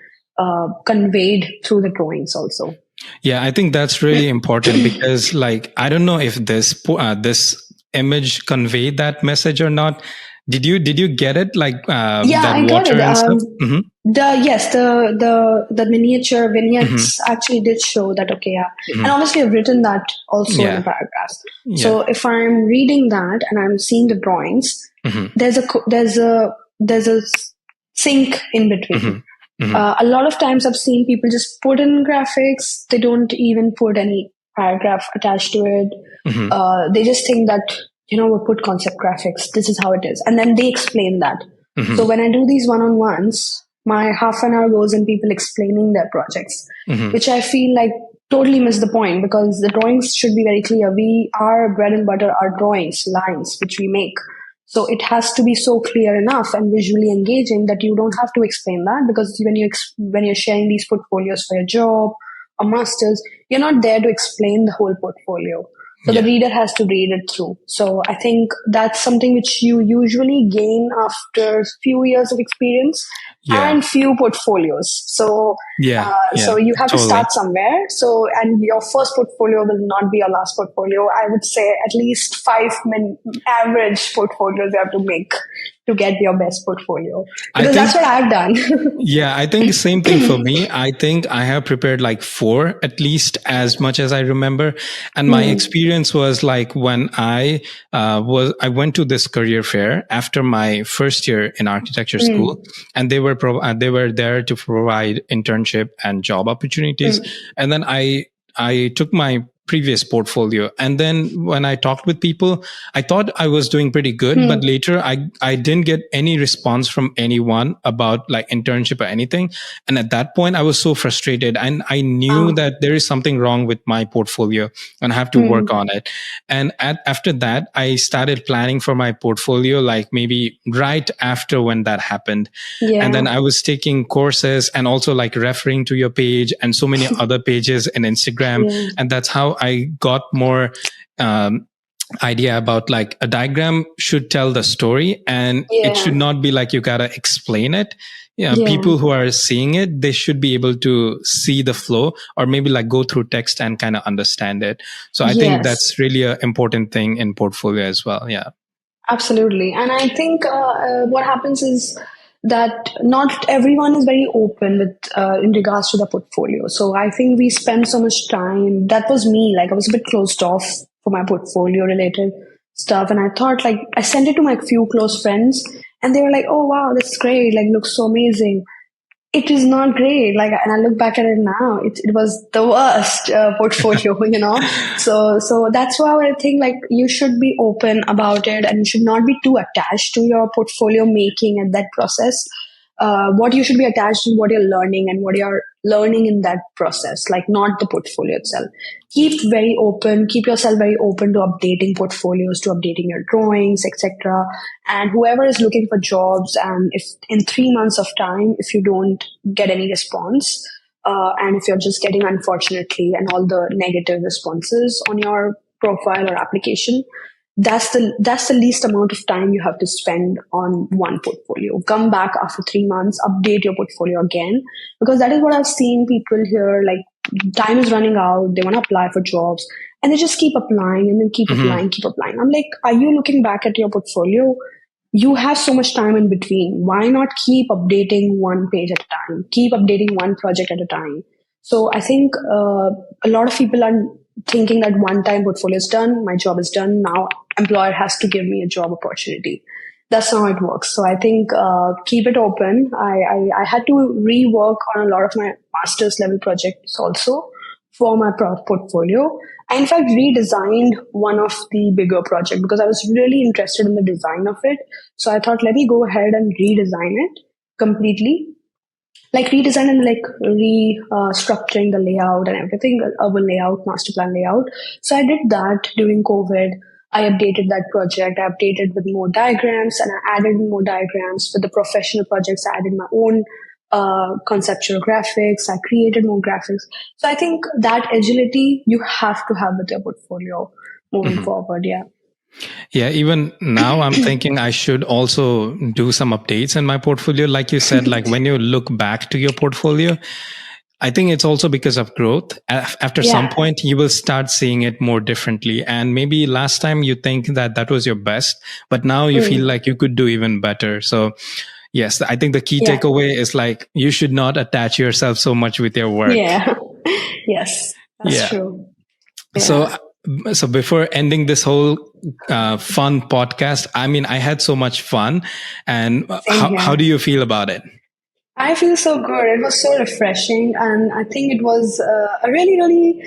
conveyed through the drawings also. Yeah, I think that's really important because like I don't know if this image conveyed that message or not. Did you get it like that I got water it. and stuff? The miniature vignettes actually did show that. Okay, and obviously I've written that also in a paragraph. So if I'm reading that and I'm seeing the drawings, there's a sync in between. A lot of times I've seen people just put in graphics. They don't even put any paragraph attached to it. They just think that we'll put concept graphics. This is how it is. And then they explain that. So when I do these one-on-ones, my half an hour goes in people explaining their projects, which I feel like totally miss the point because the drawings should be very clear. Our bread and butter are drawings, lines, which we make. So it has to be so clear enough and visually engaging that you don't have to explain that because when you're sharing these portfolios for your job or masters, you're not there to explain the whole portfolio. So the reader has to read it through. So I think that's something which you usually gain after a few years of experience and few portfolios. So so you have to start somewhere. So and your first portfolio will not be your last portfolio. I would say at least 5 average portfolios you have to make to get your best portfolio. Because that's what I've done. Yeah, I think same thing for me. I think I have prepared like 4 at least as much as I remember. And my experience was like when I went to this career fair after my first year in architecture school, and they were there to provide internship and job opportunities. And then I took my previous portfolio. And then when I talked with people, I thought I was doing pretty good, but Hmm. later I didn't get any response from anyone about like internship or anything. And at that point, I was so frustrated, and I knew Ah. that there is something wrong with my portfolio and I have to work Hmm. on it. And after that, I started planning for my portfolio, like maybe right after when that happened. And Yeah. then I was taking courses and also like referring to your page and so many other pages in Instagram. Yeah. And that's how I got more um, idea about like a diagram should tell the story, and it should Yeah. not be like you gotta explain it. Yeah, Yeah. people who are seeing it, they should be able to see the flow, or maybe like go through text and kind of understand it. So I think Yes. that's really an important thing in portfolio as well. Yeah. Absolutely. And I think what happens is that not everyone is very open with in regards to the portfolio. So I think we spend so much time. That was me. Like I was a bit closed off for my portfolio related stuff, and I thought like I sent it to my few close friends, and they were like, "Oh wow, that's great! Like looks so amazing." It is not great. Like, and I look back at it now, it was the worst portfolio, So that's why I think like you should be open about it, and you should not be too attached to your portfolio making and that process. What you should be attached to what you're learning and what you're learning in that process, like not the portfolio itself. Keep yourself very open to updating portfolios, to updating your drawings, etc. And whoever is looking for jobs, and if in 3 months of time, if you don't get any response, and if you're just getting unfortunately and all the negative responses on your profile or application, that's the least amount of time you have to spend on one portfolio. Come back after 3 months, update your portfolio again, because that is what I've seen people here. Like time is running out, they want to apply for jobs, and they just keep applying and then keep Hmm. applying, keep applying. I'm like, are you looking back at your portfolio? You have so much time in between. Why not keep updating one page at a time? Keep updating one project at a time. So I think a lot of people are thinking that one time portfolio is done, my job is done. Now employer has to give me a job opportunity. That's not how it works. So I think keep it open. I had to rework on a lot of my master's level projects also for my portfolio. I in fact redesigned one of the bigger project because I was really interested in the design of it. So I thought, let me go ahead and redesign it completely, like redesign and like restructuring the layout and everything, urban layout, master plan layout. So I did that during COVID. I updated that project. I updated with more diagrams, and I added more diagrams. For the professional projects, I added my own conceptual graphics. I created more graphics. So I think that agility you have to have with your portfolio moving Hmm. forward. Yeah. Yeah, even now I'm thinking I should also do some updates in my portfolio. Like you said, like when you look back to your portfolio, I think it's also because of growth. After some Yeah. point, you will start seeing it more differently. And maybe last time you think that that was your best, but now you feel Mm. like you could do even better. So yes, I think the key Yeah. takeaway is like you should not attach yourself so much with your work. Yeah. Yes, that's Yeah. true. So, Yeah. so before ending this whole fun podcast, I mean, I had so much fun. And Same how here. do you feel about it? I feel so good. It was so refreshing, and I think it was a really, really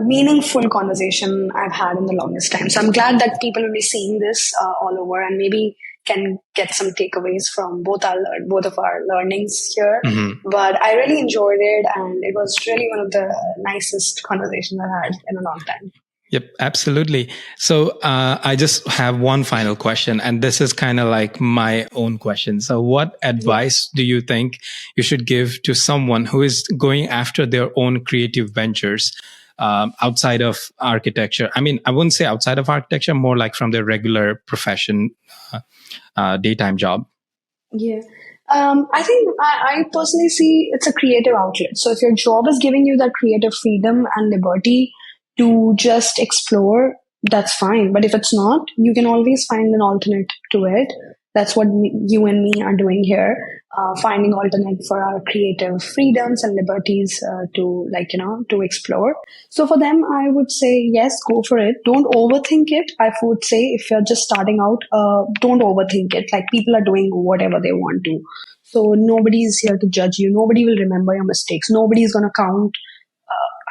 meaningful conversation I've had in the longest time. So I'm glad that people will be seeing this all over, and maybe can get some takeaways from both of our learnings here. Hmm. But I really enjoyed it, and it was really one of the nicest conversations I've had in a long time. Yep, absolutely. So I just have one final question, and this is kind of like my own question. So, what Yeah. advice do you think you should give to someone who is going after their own creative ventures outside of architecture? I mean, I wouldn't say outside of architecture, more like from their regular profession, daytime job. Yeah. I think I personally see it's a creative outlet. So if your job is giving you that creative freedom and liberty to just explore, that's fine. But if it's not, you can always find an alternate to it. That's what you and me are doing here, finding alternate for our creative freedoms and liberties to like, to explore. So for them, I would say, yes, go for it. Don't overthink it. I would say if you're just starting out, don't overthink it. Like people are doing whatever they want to. So nobody is here to judge you. Nobody will remember your mistakes. Nobody is going to count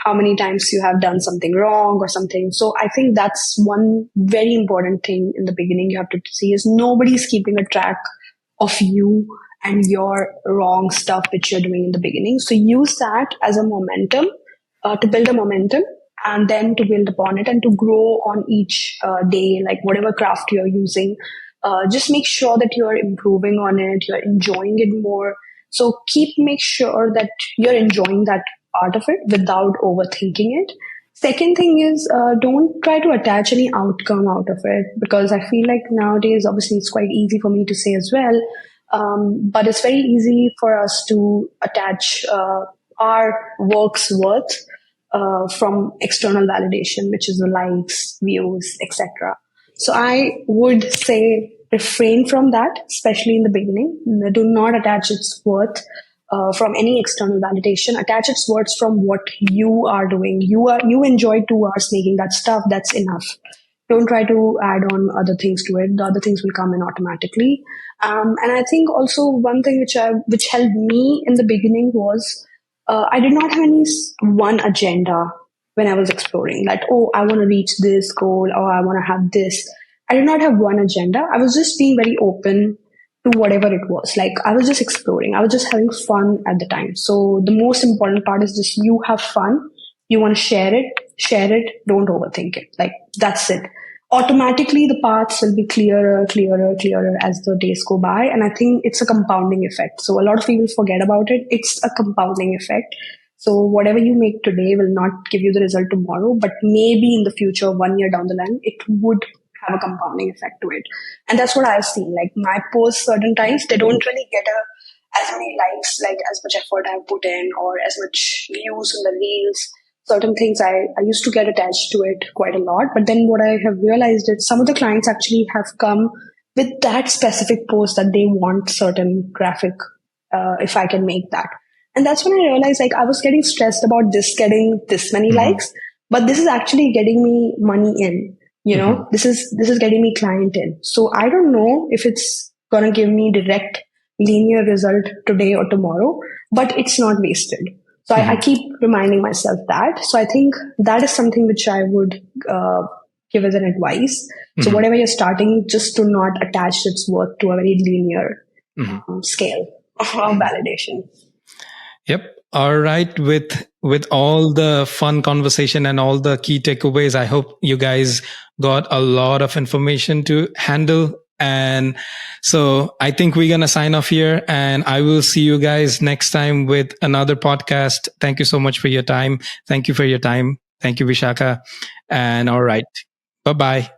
how many times you have done something wrong or something. So I think that's one very important thing in the beginning you have to see is nobody's keeping a track of you and your wrong stuff which you're doing in the beginning. So use that as a momentum to build a momentum and then to build upon it and to grow on each day, like whatever craft you're using. Just make sure that you're improving on it, you're enjoying it more. So make sure that you're enjoying that part of it without overthinking it. Second thing is don't try to attach any outcome out of it because I feel like nowadays, obviously, it's quite easy for me to say as well, but it's very easy for us to attach our work's worth from external validation, which is the likes, views, etc. So I would say refrain from that, especially in the beginning. Do not attach its worth from any external validation. Attach its worth from what you are doing. You enjoy 2 hours making that stuff. That's enough. Don't try to add on other things to it. The other things will come in automatically. And I think also one thing which helped me in the beginning was I did not have any one agenda when I was exploring. Like, oh, I want to reach this goal, or I want to have this. I did not have one agenda. I was just being very open to whatever it was. Like, I was just exploring. I was just having fun at the time. So the most important part is just you have fun. You want to share it. Don't overthink it. Like, that's it. Automatically, the paths will be clearer as the days go by. And I think it's a compounding effect. So a lot of people forget about it. It's a compounding effect. So whatever you make today will not give you the result tomorrow, but maybe in the future, 1 year down the line, it would have a compounding effect to it. And that's what I've seen. Like my posts certain times, they don't really get as many likes, like as much effort I've put in or as much views on the reels. Certain things I used to get attached to it quite a lot. But then what I have realized is some of the clients actually have come with that specific post that they want certain graphic, if I can make that. And that's when I realized like I was getting stressed about this getting this many likes, but this is actually getting me money in. You know, this is getting me client in. So I don't know if it's gonna give me direct linear result today or tomorrow, but it's not wasted. So I keep reminding myself that. So I think that is something which I would give as an advice. So whatever you're starting, just do not attach its worth to a very linear scale of validation. Yep. All right. With all the fun conversation and all the key takeaways, I hope you guys got a lot of information to handle. And so I think we're going to sign off here, and I will see you guys next time with another podcast. Thank you so much for your time. Thank you for your time. Thank you, Vishakha. And all right. Bye-bye.